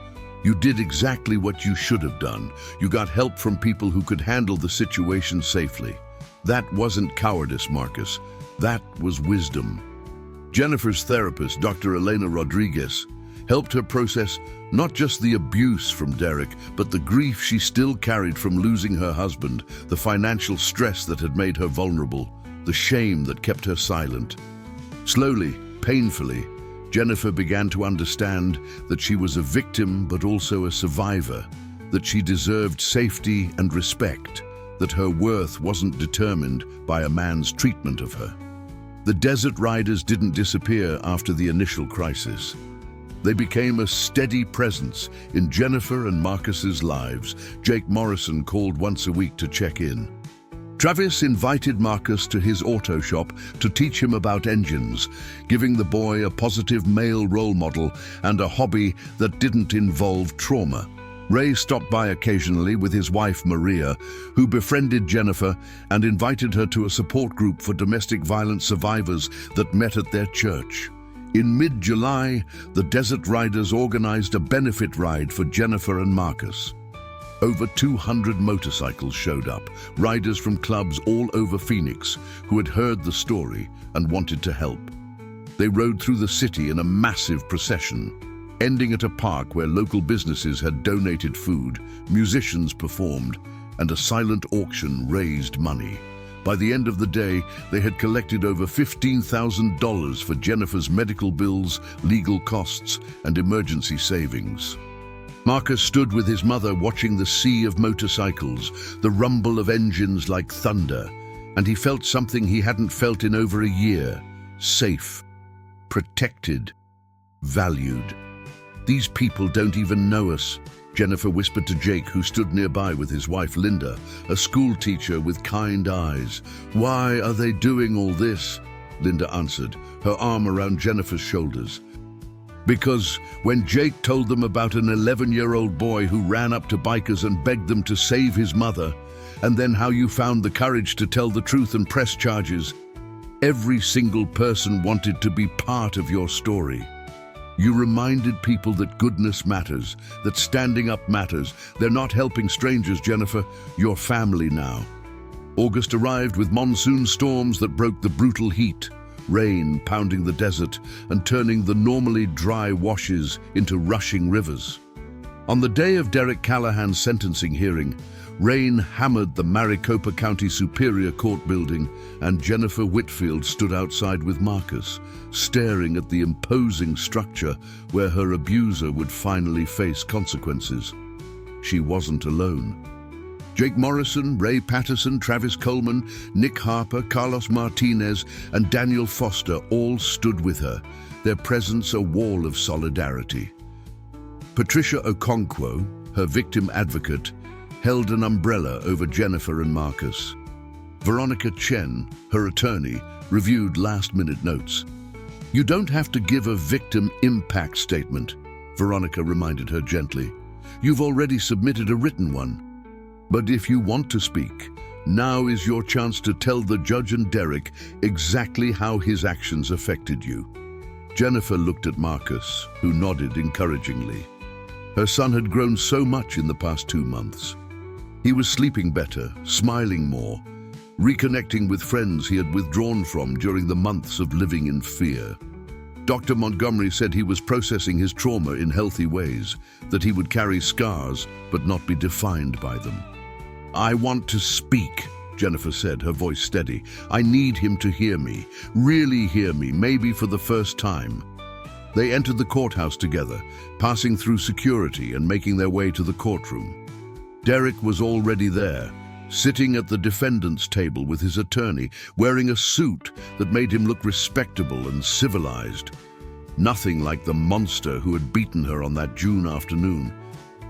You did exactly what you should have done. You got help from people who could handle the situation safely. That wasn't cowardice, Marcus. That was wisdom. Jennifer's therapist, Dr. Elena Rodriguez, helped her process not just the abuse from Derek, but the grief she still carried from losing her husband, the financial stress that had made her vulnerable, the shame that kept her silent. Slowly, painfully, Jennifer began to understand that she was a victim but also a survivor, that she deserved safety and respect, that her worth wasn't determined by a man's treatment of her. The Desert Riders didn't disappear after the initial crisis. They became a steady presence in Jennifer and Marcus's lives. Jake Morrison called once a week to check in. Travis invited Marcus to his auto shop to teach him about engines, giving the boy a positive male role model and a hobby that didn't involve trauma. Ray stopped by occasionally with his wife Maria, who befriended Jennifer and invited her to a support group for domestic violence survivors that met at their church. In mid-July, the Desert Riders organized a benefit ride for Jennifer and Marcus. Over 200 motorcycles showed up, riders from clubs all over Phoenix who had heard the story and wanted to help. They rode through the city in a massive procession, ending at a park where local businesses had donated food, musicians performed, and a silent auction raised money. By the end of the day, they had collected over $15,000 for Jennifer's medical bills, legal costs, and emergency savings. Marcus stood with his mother watching the sea of motorcycles, the rumble of engines like thunder, and he felt something he hadn't felt in over a year: safe, protected, valued. These people don't even know us, Jennifer whispered to Jake, who stood nearby with his wife Linda, a school teacher with kind eyes. Why are they doing all this? Linda answered, her arm around Jennifer's shoulders. Because when Jake told them about an 11-year-old boy who ran up to bikers and begged them to save his mother, and then how you found the courage to tell the truth and press charges, every single person wanted to be part of your story. You reminded people that goodness matters, that standing up matters. They're not helping strangers, Jennifer. You're family now. August arrived with monsoon storms that broke the brutal heat, rain pounding the desert and turning the normally dry washes into rushing rivers. On the day of Derek Callahan's sentencing hearing, rain hammered the Maricopa County Superior Court building, and Jennifer Whitfield stood outside with Marcus, staring at the imposing structure where her abuser would finally face consequences. She wasn't alone. Jake Morrison, Ray Patterson, Travis Coleman, Nick Harper, Carlos Martinez, and Daniel Foster all stood with her, their presence a wall of solidarity. Patricia Okonkwo, her victim advocate, held an umbrella over Jennifer and Marcus. Veronica Chen, her attorney, reviewed last-minute notes. You don't have to give a victim impact statement, Veronica reminded her gently. You've already submitted a written one. But if you want to speak, Now is your chance to tell the judge and Derek exactly how his actions affected you." Jennifer looked at Marcus, who nodded encouragingly. Her son had grown so much in the past 2 months. He was sleeping better, smiling more, reconnecting with friends he had withdrawn from during the months of living in fear. Dr. Montgomery said he was processing his trauma in healthy ways, that he would carry scars but not be defined by them. "I want to speak," Jennifer said, her voice steady. "I need him to hear me, really hear me, maybe for the first time." They entered the courthouse together, passing through security and making their way to the courtroom. Derek was already there, sitting at the defendant's table with his attorney, wearing a suit that made him look respectable and civilized. Nothing like the monster who had beaten her on that June afternoon.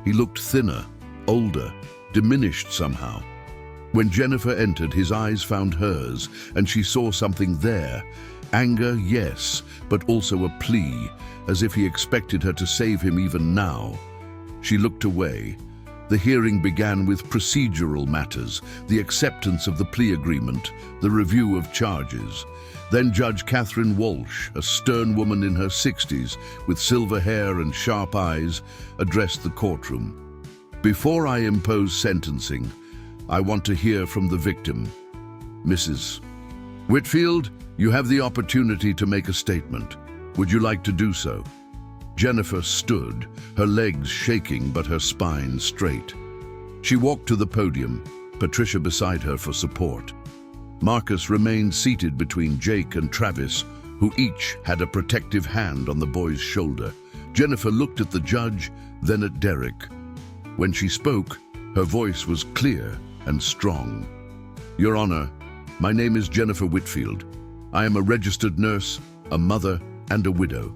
He looked thinner, older, diminished somehow. When Jennifer entered, his eyes found hers, and she saw something there. Anger, yes, but also a plea, as if he expected her to save him even now. She looked away. The hearing began with procedural matters, the acceptance of the plea agreement, the review of charges. Then Judge Catherine Walsh, a stern woman in her 60s, with silver hair and sharp eyes, addressed the courtroom. "Before I impose sentencing, I want to hear from the victim. Mrs. Whitfield, you have the opportunity to make a statement. Would you like to do so?" Jennifer stood, her legs shaking but her spine straight. She walked to the podium, Patricia beside her for support. Marcus remained seated between Jake and Travis, who each had a protective hand on the boy's shoulder. Jennifer looked at the judge, then at Derek. When she spoke, her voice was clear and strong. "Your Honor, my name is Jennifer Whitfield. I am a registered nurse, a mother, and a widow.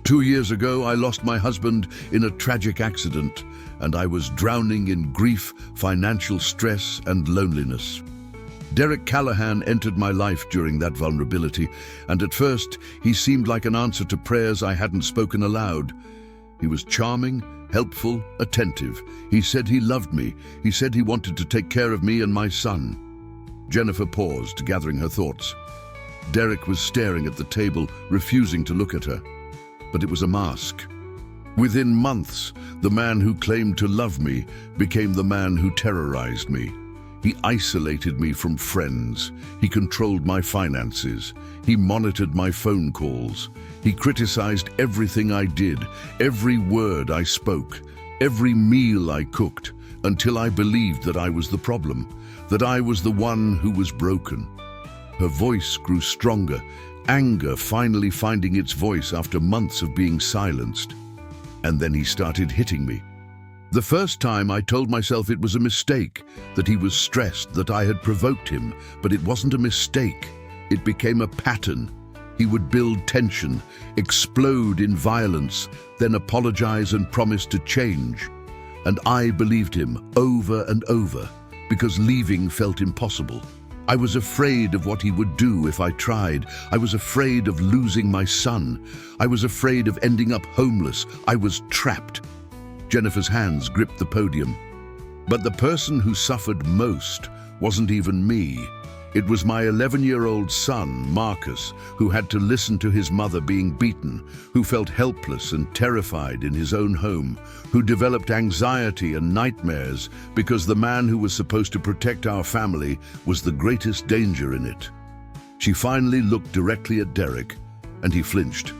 2 years ago, I lost my husband in a tragic accident, and I was drowning in grief, financial stress, and loneliness. Derek Callahan entered my life during that vulnerability, and at first, he seemed like an answer to prayers I hadn't spoken aloud. He was charming, helpful, attentive. He said he loved me. He said he wanted to take care of me and my son." Jennifer paused, gathering her thoughts. Derek was staring at the table, refusing to look at her. But it was a mask. Within months, the man who claimed to love me became the man who terrorized me. He isolated me from friends. He controlled my finances. He monitored my phone calls. He criticized everything I did, every word I spoke, every meal I cooked, until I believed that I was the problem, that I was the one who was broken. Her voice grew stronger, anger finally finding its voice after months of being silenced. And then he started hitting me. The first time I told myself it was a mistake, that he was stressed, that I had provoked him, but it wasn't a mistake. It became a pattern. He would build tension, explode in violence, then apologize and promise to change. And I believed him over and over, because leaving felt impossible. I was afraid of what he would do if I tried. I was afraid of losing my son. I was afraid of ending up homeless. I was trapped. Jennifer's hands gripped the podium. But the person who suffered most wasn't even me. It was my 11-year-old son, Marcus, who had to listen to his mother being beaten, who felt helpless and terrified in his own home, who developed anxiety and nightmares because the man who was supposed to protect our family was the greatest danger in it. She finally looked directly at Derek, and he flinched.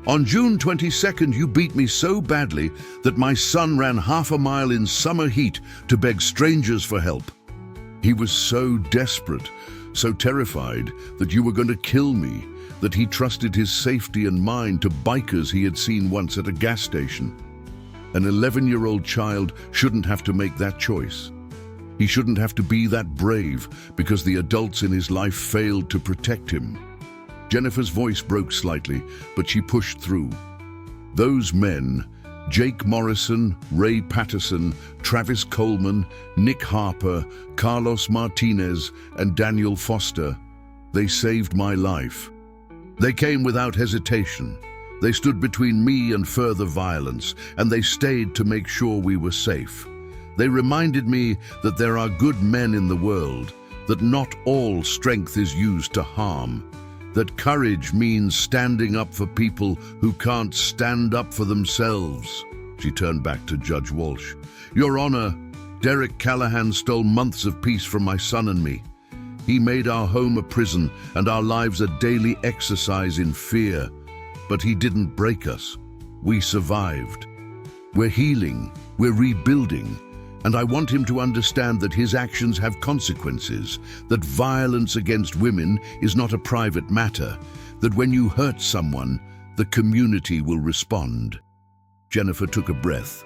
"On June 22nd, you beat me so badly that my son ran half a mile in summer heat to beg strangers for help. He was so desperate, so terrified that you were going to kill me, that he trusted his safety and mine to bikers he had seen once at a gas station. An 11-year-old child shouldn't have to make that choice. He shouldn't have to be that brave because the adults in his life failed to protect him." Jennifer's voice broke slightly, but she pushed through. "Those men, Jake Morrison, Ray Patterson, Travis Coleman, Nick Harper, Carlos Martinez, and Daniel Foster, they saved my life. They came without hesitation. They stood between me and further violence, and they stayed to make sure we were safe. They reminded me that there are good men in the world, that not all strength is used to harm, that courage means standing up for people who can't stand up for themselves. She turned back to Judge Walsh. Your Honor, Derek Callahan stole months of peace from my son and me. He made our home a prison and our lives a daily exercise in fear. But he didn't break us. We survived. We're healing, we're rebuilding, and I want him to understand that his actions have consequences, that violence against women is not a private matter, that when you hurt someone, the community will respond. Jennifer took a breath.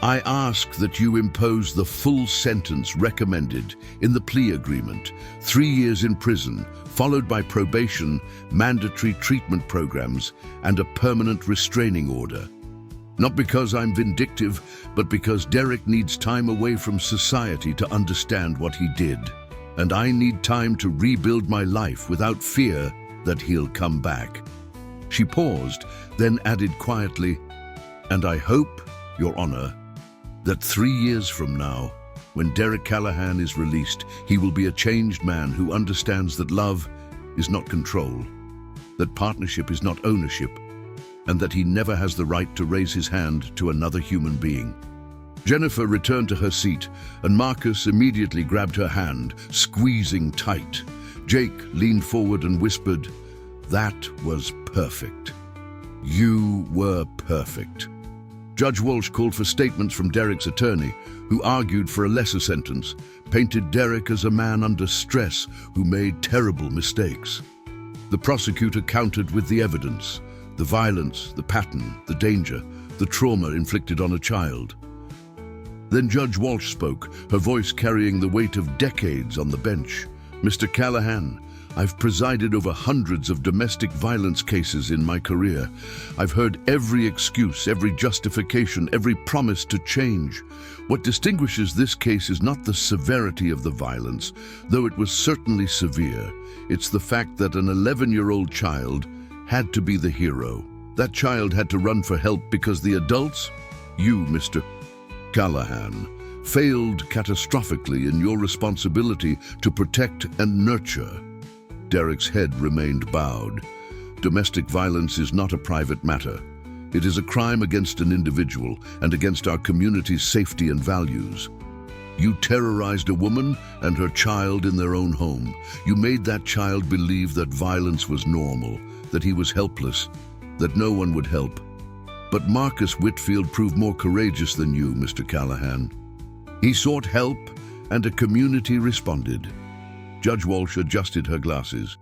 I ask that you impose the full sentence recommended in the plea agreement, 3 years in prison, followed by probation, mandatory treatment programs, and a permanent restraining order. Not because I'm vindictive, but because Derek needs time away from society to understand what he did. And I need time to rebuild my life without fear that he'll come back. She paused, then added quietly, and I hope, Your Honor, that 3 years from now, when Derek Callahan is released, he will be a changed man who understands that love is not control, that partnership is not ownership, and that he never has the right to raise his hand to another human being. Jennifer returned to her seat, and Marcus immediately grabbed her hand, squeezing tight. Jake leaned forward and whispered, "That was perfect. You were perfect." Judge Walsh called for statements from Derek's attorney, who argued for a lesser sentence, painted Derek as a man under stress who made terrible mistakes. The prosecutor countered with the evidence, the violence, the pattern, the danger, the trauma inflicted on a child. Then Judge Walsh spoke, her voice carrying the weight of decades on the bench. "Mr. Callahan, I've presided over hundreds of domestic violence cases in my career. I've heard every excuse, every justification, every promise to change. What distinguishes this case is not the severity of the violence, though it was certainly severe. It's the fact that an 11-year-old child had to be the hero. That child had to run for help because the adults, you, Mr. Callahan, failed catastrophically in your responsibility to protect and nurture." Derek's head remained bowed. Domestic violence is not a private matter. It is a crime against an individual and against our community's safety and values. You terrorized a woman and her child in their own home. You made that child believe that violence was normal, that he was helpless, that no one would help. But Marcus Whitfield proved more courageous than you, Mr. Callahan. He sought help, and a community responded. Judge Walsh adjusted her glasses.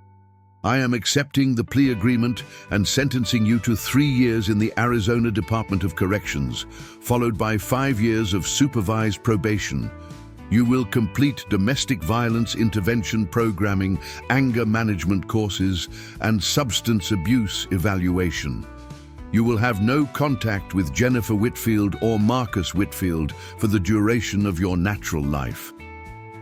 "I am accepting the plea agreement and sentencing you to 3 years in the Arizona Department of Corrections, followed by 5 years of supervised probation. You will complete domestic violence intervention programming, anger management courses, and substance abuse evaluation. You will have no contact with Jennifer Whitfield or Marcus Whitfield for the duration of your natural life.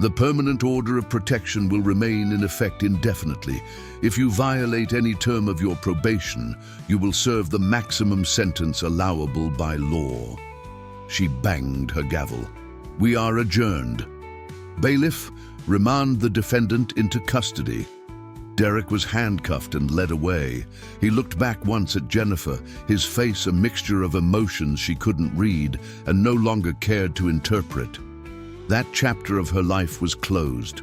The permanent order of protection will remain in effect indefinitely. If you violate any term of your probation, you will serve the maximum sentence allowable by law." She banged her gavel. "We are adjourned. Bailiff, remand the defendant into custody." Derek was handcuffed and led away. He looked back once at Jennifer, his face a mixture of emotions she couldn't read and no longer cared to interpret. That chapter of her life was closed.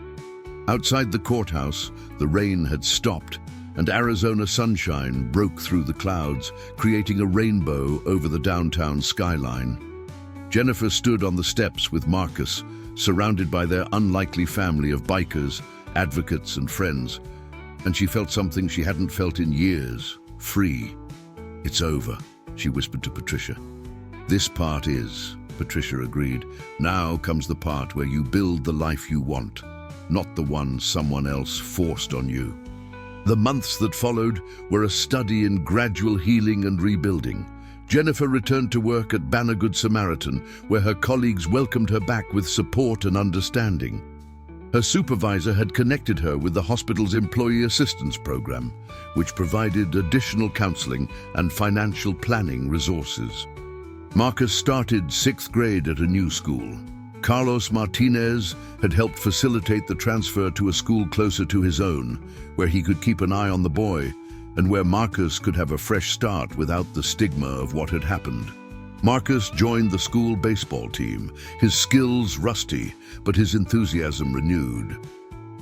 Outside the courthouse, the rain had stopped, and Arizona sunshine broke through the clouds, creating a rainbow over the downtown skyline. Jennifer stood on the steps with Marcus, surrounded by their unlikely family of bikers, advocates, and friends, and she felt something she hadn't felt in years, free. "It's over," she whispered to Patricia. "This part is," Patricia agreed. "Now comes the part where you build the life you want, not the one someone else forced on you." The months that followed were a study in gradual healing and rebuilding. Jennifer returned to work at Banner Good Samaritan, where her colleagues welcomed her back with support and understanding. Her supervisor had connected her with the hospital's employee assistance program, which provided additional counseling and financial planning resources. Marcus started 6th grade at a new school. Carlos Martinez had helped facilitate the transfer to a school closer to his own, where he could keep an eye on the boy and where Marcus could have a fresh start without the stigma of what had happened. Marcus joined the school baseball team, his skills rusty, but his enthusiasm renewed.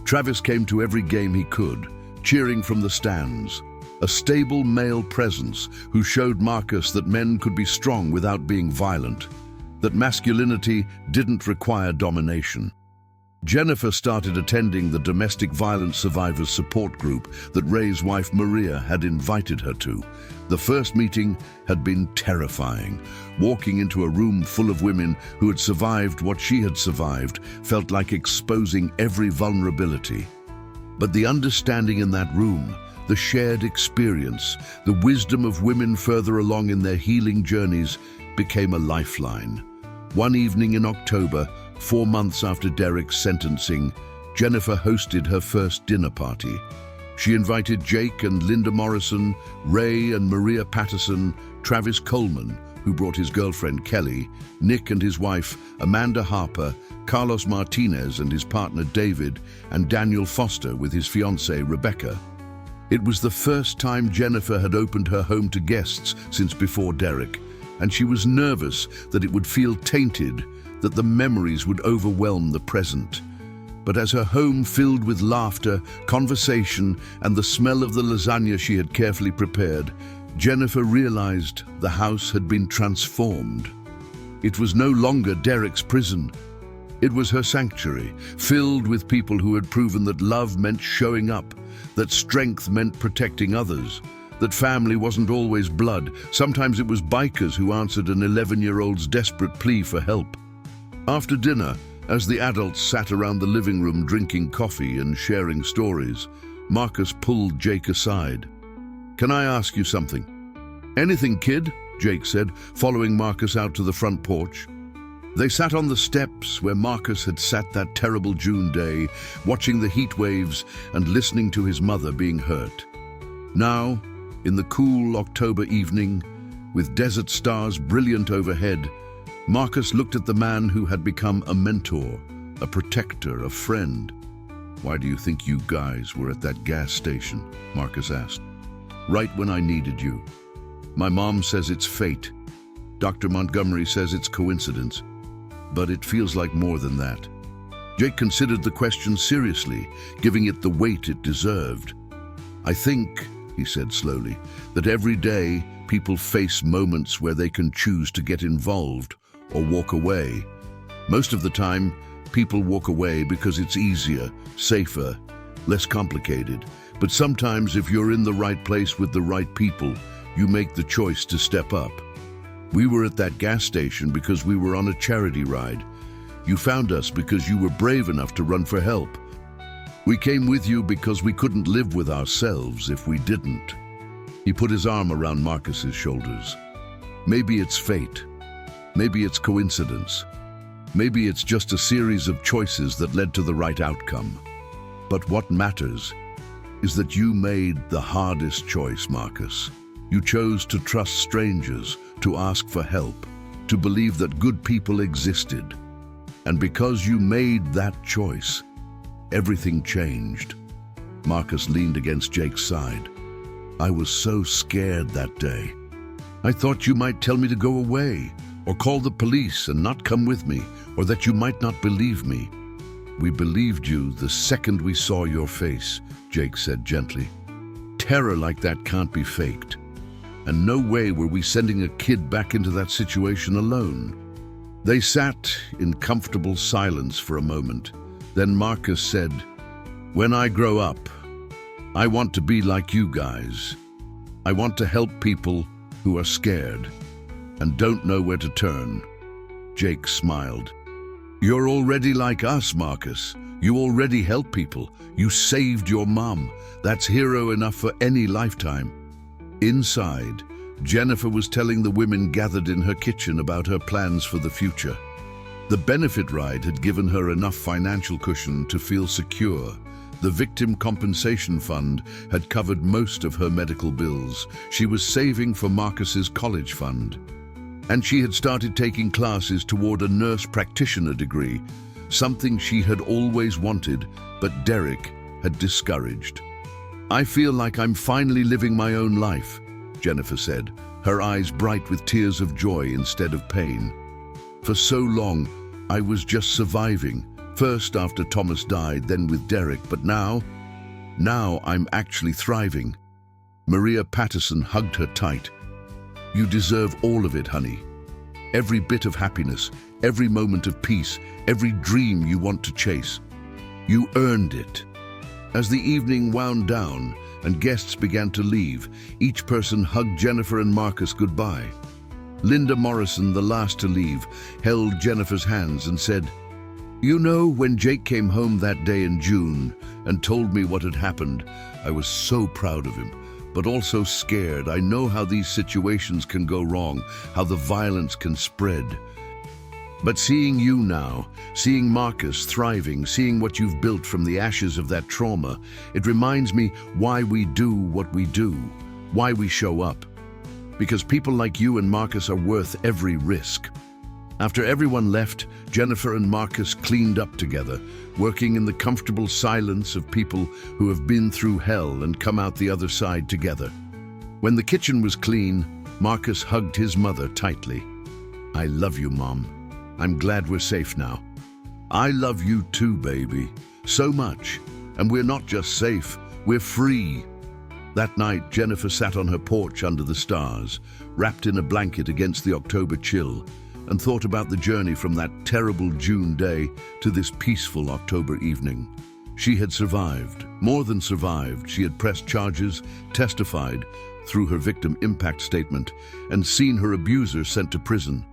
Travis came to every game he could, cheering from the stands, a stable male presence who showed Marcus that men could be strong without being violent, that masculinity didn't require domination. Jennifer started attending the domestic violence survivors support group that Ray's wife Maria had invited her to. The first meeting had been terrifying. Walking into a room full of women who had survived what she had survived felt like exposing every vulnerability. But the understanding in that room, the shared experience, the wisdom of women further along in their healing journeys became a lifeline. One evening in October, 4 months after Derek's sentencing, Jennifer hosted her first dinner party. She invited Jake and Linda Morrison, Ray and Maria Patterson, Travis Coleman, who brought his girlfriend Kelly, Nick and his wife Amanda Harper, Carlos Martinez and his partner David, and Daniel Foster with his fiancée Rebecca. It was the first time Jennifer had opened her home to guests since before Derek, and she was nervous that it would feel tainted, that the memories would overwhelm the present. But as her home filled with laughter, conversation, and the smell of the lasagna she had carefully prepared, Jennifer realized the house had been transformed. It was no longer Derek's prison. It was her sanctuary, filled with people who had proven that love meant showing up, that strength meant protecting others, that family wasn't always blood. Sometimes it was bikers who answered an 11-year-old's desperate plea for help. After dinner, as the adults sat around the living room drinking coffee and sharing stories, Marcus pulled Jake aside. "Can I ask you something?" "Anything, kid," Jake said, following Marcus out to the front porch. They sat on the steps where Marcus had sat that terrible June day, watching the heat waves and listening to his mother being hurt. Now, in the cool October evening, with desert stars brilliant overhead, Marcus looked at the man who had become a mentor, a protector, a friend. "Why do you think you guys were at that gas station?" Marcus asked. "Right when I needed you. My mom says it's fate. Dr. Montgomery says it's coincidence. But it feels like more than that." Jake considered the question seriously, giving it the weight it deserved. "I think," he said slowly, "that every day people face moments where they can choose to get involved or walk away. Most of the time, people walk away because it's easier, safer, less complicated. But sometimes if you're in the right place with the right people, you make the choice to step up. We were at that gas station because we were on a charity ride. You found us because you were brave enough to run for help. We came with you because we couldn't live with ourselves if we didn't." He put his arm around Marcus's shoulders. "Maybe it's fate. Maybe it's coincidence. Maybe it's just a series of choices that led to the right outcome. But what matters is that you made the hardest choice, Marcus. You chose to trust strangers, to ask for help, to believe that good people existed. And because you made that choice, everything changed." Marcus leaned against Jake's side. "I was so scared that day. I thought you might tell me to go away, or call the police and not come with me, or that you might not believe me." "We believed you the second we saw your face," Jake said gently. "Terror like that can't be faked. And no way were we sending a kid back into that situation alone." They sat in comfortable silence for a moment. Then Marcus said, "When I grow up, I want to be like you guys. I want to help people who are scared and don't know where to turn." Jake smiled. "You're already like us, Marcus. You already help people. You saved your mom. That's hero enough for any lifetime." Inside, Jennifer was telling the women gathered in her kitchen about her plans for the future. The benefit ride had given her enough financial cushion to feel secure. The victim compensation fund had covered most of her medical bills. She was saving for Marcus's college fund. And she had started taking classes toward a nurse practitioner degree, something she had always wanted, but Derek had discouraged. "I feel like I'm finally living my own life," Jennifer said, her eyes bright with tears of joy instead of pain. "For so long, I was just surviving, first after Thomas died, then with Derek, but now I'm actually thriving." Maria Patterson hugged her tight. "You deserve all of it, honey. Every bit of happiness, every moment of peace, every dream you want to chase. You earned it." As the evening wound down and guests began to leave, each person hugged Jennifer and Marcus goodbye. Linda Morrison, the last to leave, held Jennifer's hands and said, "You know, when Jake came home that day in June and told me what had happened, I was so proud of him, but also scared. I know how these situations can go wrong, how the violence can spread. But seeing you now, seeing Marcus thriving, seeing what you've built from the ashes of that trauma, it reminds me why we do what we do, why we show up. Because people like you and Marcus are worth every risk." After everyone left, Jennifer and Marcus cleaned up together, working in the comfortable silence of people who have been through hell and come out the other side together. When the kitchen was clean, Marcus hugged his mother tightly. "I love you, Mom. I'm glad we're safe now." "I love you too, baby. So much. And we're not just safe, we're free." That night, Jennifer sat on her porch under the stars, wrapped in a blanket against the October chill, and thought about the journey from that terrible June day to this peaceful October evening. She had survived. More than survived, she had pressed charges, testified through her victim impact statement, and seen her abuser sent to prison.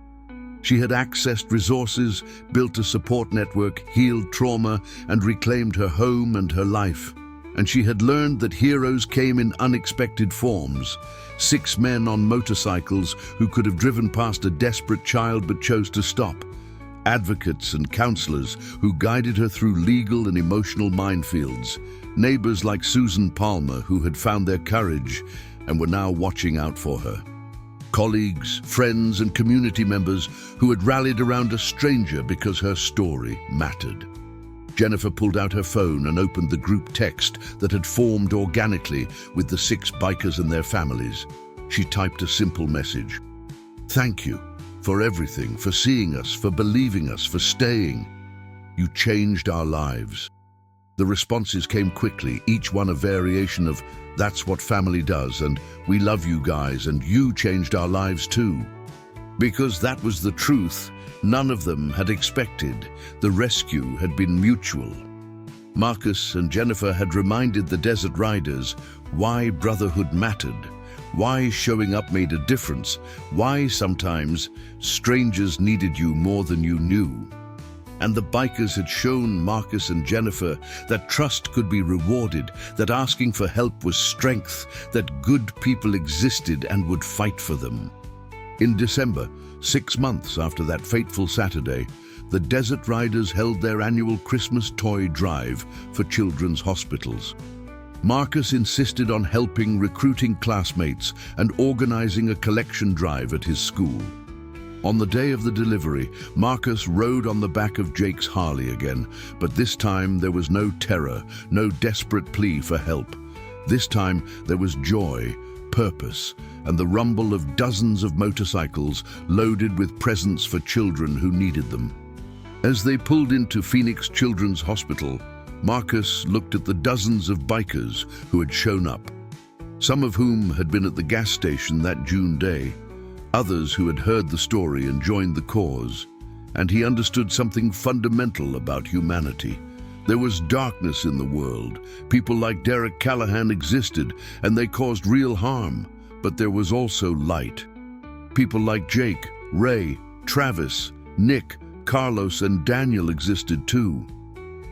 She had accessed resources, built a support network, healed trauma, and reclaimed her home and her life. And she had learned that heroes came in unexpected forms. 6 men on motorcycles who could have driven past a desperate child but chose to stop. Advocates and counselors who guided her through legal and emotional minefields. Neighbors like Susan Palmer who had found their courage and were now watching out for her. Colleagues, friends, and community members who had rallied around a stranger because her story mattered. Jennifer pulled out her phone and opened the group text that had formed organically with the 6 bikers and their families. She typed a simple message. "Thank you for everything, for seeing us, for believing us, for staying. You changed our lives." The responses came quickly, each one a variation of "That's what family does," and "We love you guys," and "You changed our lives too." Because that was the truth none of them had expected. The rescue had been mutual. Marcus and Jennifer had reminded the Desert Riders why brotherhood mattered, why showing up made a difference, why sometimes strangers needed you more than you knew. And the bikers had shown Marcus and Jennifer that trust could be rewarded, that asking for help was strength, that good people existed and would fight for them. In December, 6 months after that fateful Saturday, the Desert Riders held their annual Christmas toy drive for children's hospitals. Marcus insisted on helping recruiting classmates and organizing a collection drive at his school. On the day of the delivery, Marcus rode on the back of Jake's Harley again, but this time there was no terror, no desperate plea for help. This time there was joy, purpose, and the rumble of dozens of motorcycles loaded with presents for children who needed them. As they pulled into Phoenix Children's Hospital, Marcus looked at the dozens of bikers who had shown up, some of whom had been at the gas station that June day, others who had heard the story and joined the cause, and he understood something fundamental about humanity. There was darkness in the world. People like Derek Callahan existed, and they caused real harm, but there was also light. People like Jake, Ray, Travis, Nick, Carlos, and Daniel existed too.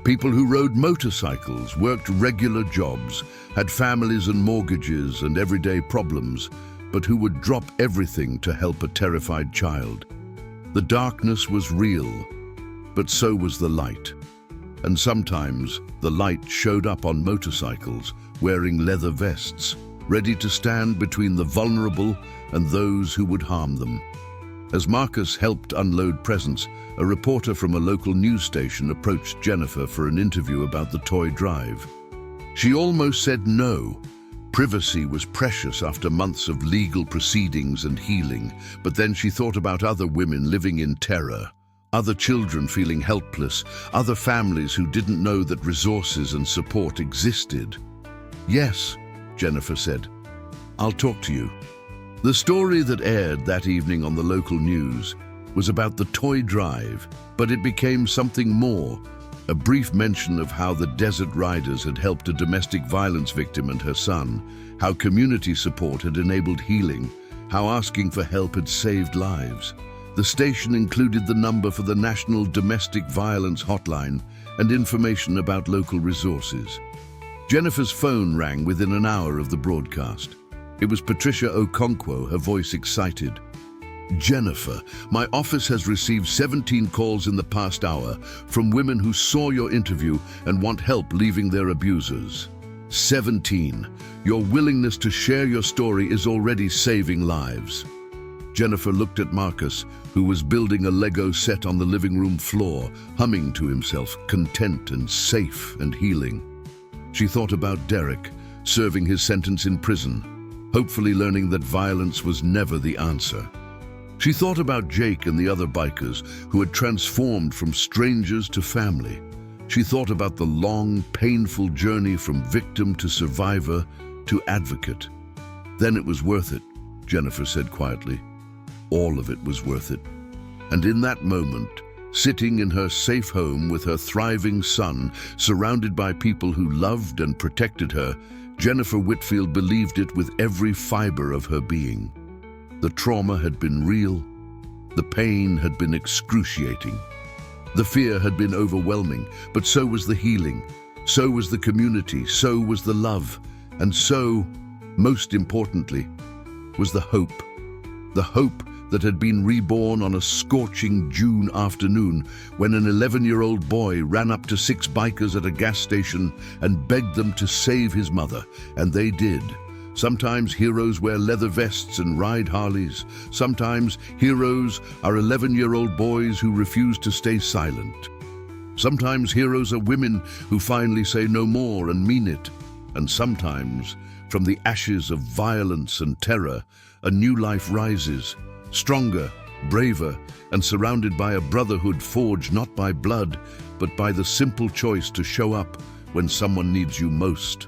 People who rode motorcycles, worked regular jobs, had families and mortgages and everyday problems, but who would drop everything to help a terrified child. The darkness was real, but so was the light. And sometimes the light showed up on motorcycles, wearing leather vests, ready to stand between the vulnerable and those who would harm them. As Marcus helped unload presents, a reporter from a local news station approached Jennifer for an interview about the toy drive. She almost said no. Privacy was precious after months of legal proceedings and healing, but then she thought about other women living in terror, other children feeling helpless, other families who didn't know that resources and support existed. "Yes," Jennifer said, "I'll talk to you." The story that aired that evening on the local news was about the toy drive, but it became something more. A brief mention of how the Desert Riders had helped a domestic violence victim and her son, how community support had enabled healing, how asking for help had saved lives. The station included the number for the National Domestic Violence Hotline and information about local resources. Jennifer's phone rang within an hour of the broadcast. It was Patricia Okonkwo, her voice excited. "Jennifer, my office has received 17 calls in the past hour from women who saw your interview and want help leaving their abusers. 17. Your willingness to share your story is already saving lives." Jennifer looked at Marcus, who was building a Lego set on the living room floor, humming to himself, content and safe and healing. She thought about Derek, serving his sentence in prison, hopefully learning that violence was never the answer. She thought about Jake and the other bikers who had transformed from strangers to family. She thought about the long, painful journey from victim to survivor to advocate. "Then it was worth it," Jennifer said quietly. All of it was worth it. And in that moment, sitting in her safe home with her thriving son, surrounded by people who loved and protected her, Jennifer Whitfield believed it with every fiber of her being. The trauma had been real. The pain had been excruciating. The fear had been overwhelming, but so was the healing. So was the community. So was the love. And so, most importantly, was the hope. The hope that had been reborn on a scorching June afternoon when an 11-year-old boy ran up to 6 bikers at a gas station and begged them to save his mother, and they did. Sometimes heroes wear leather vests and ride Harleys. Sometimes heroes are 11-year-old boys who refuse to stay silent. Sometimes heroes are women who finally say no more and mean it. And sometimes, from the ashes of violence and terror, a new life rises, stronger, braver, and surrounded by a brotherhood forged not by blood, but by the simple choice to show up when someone needs you most.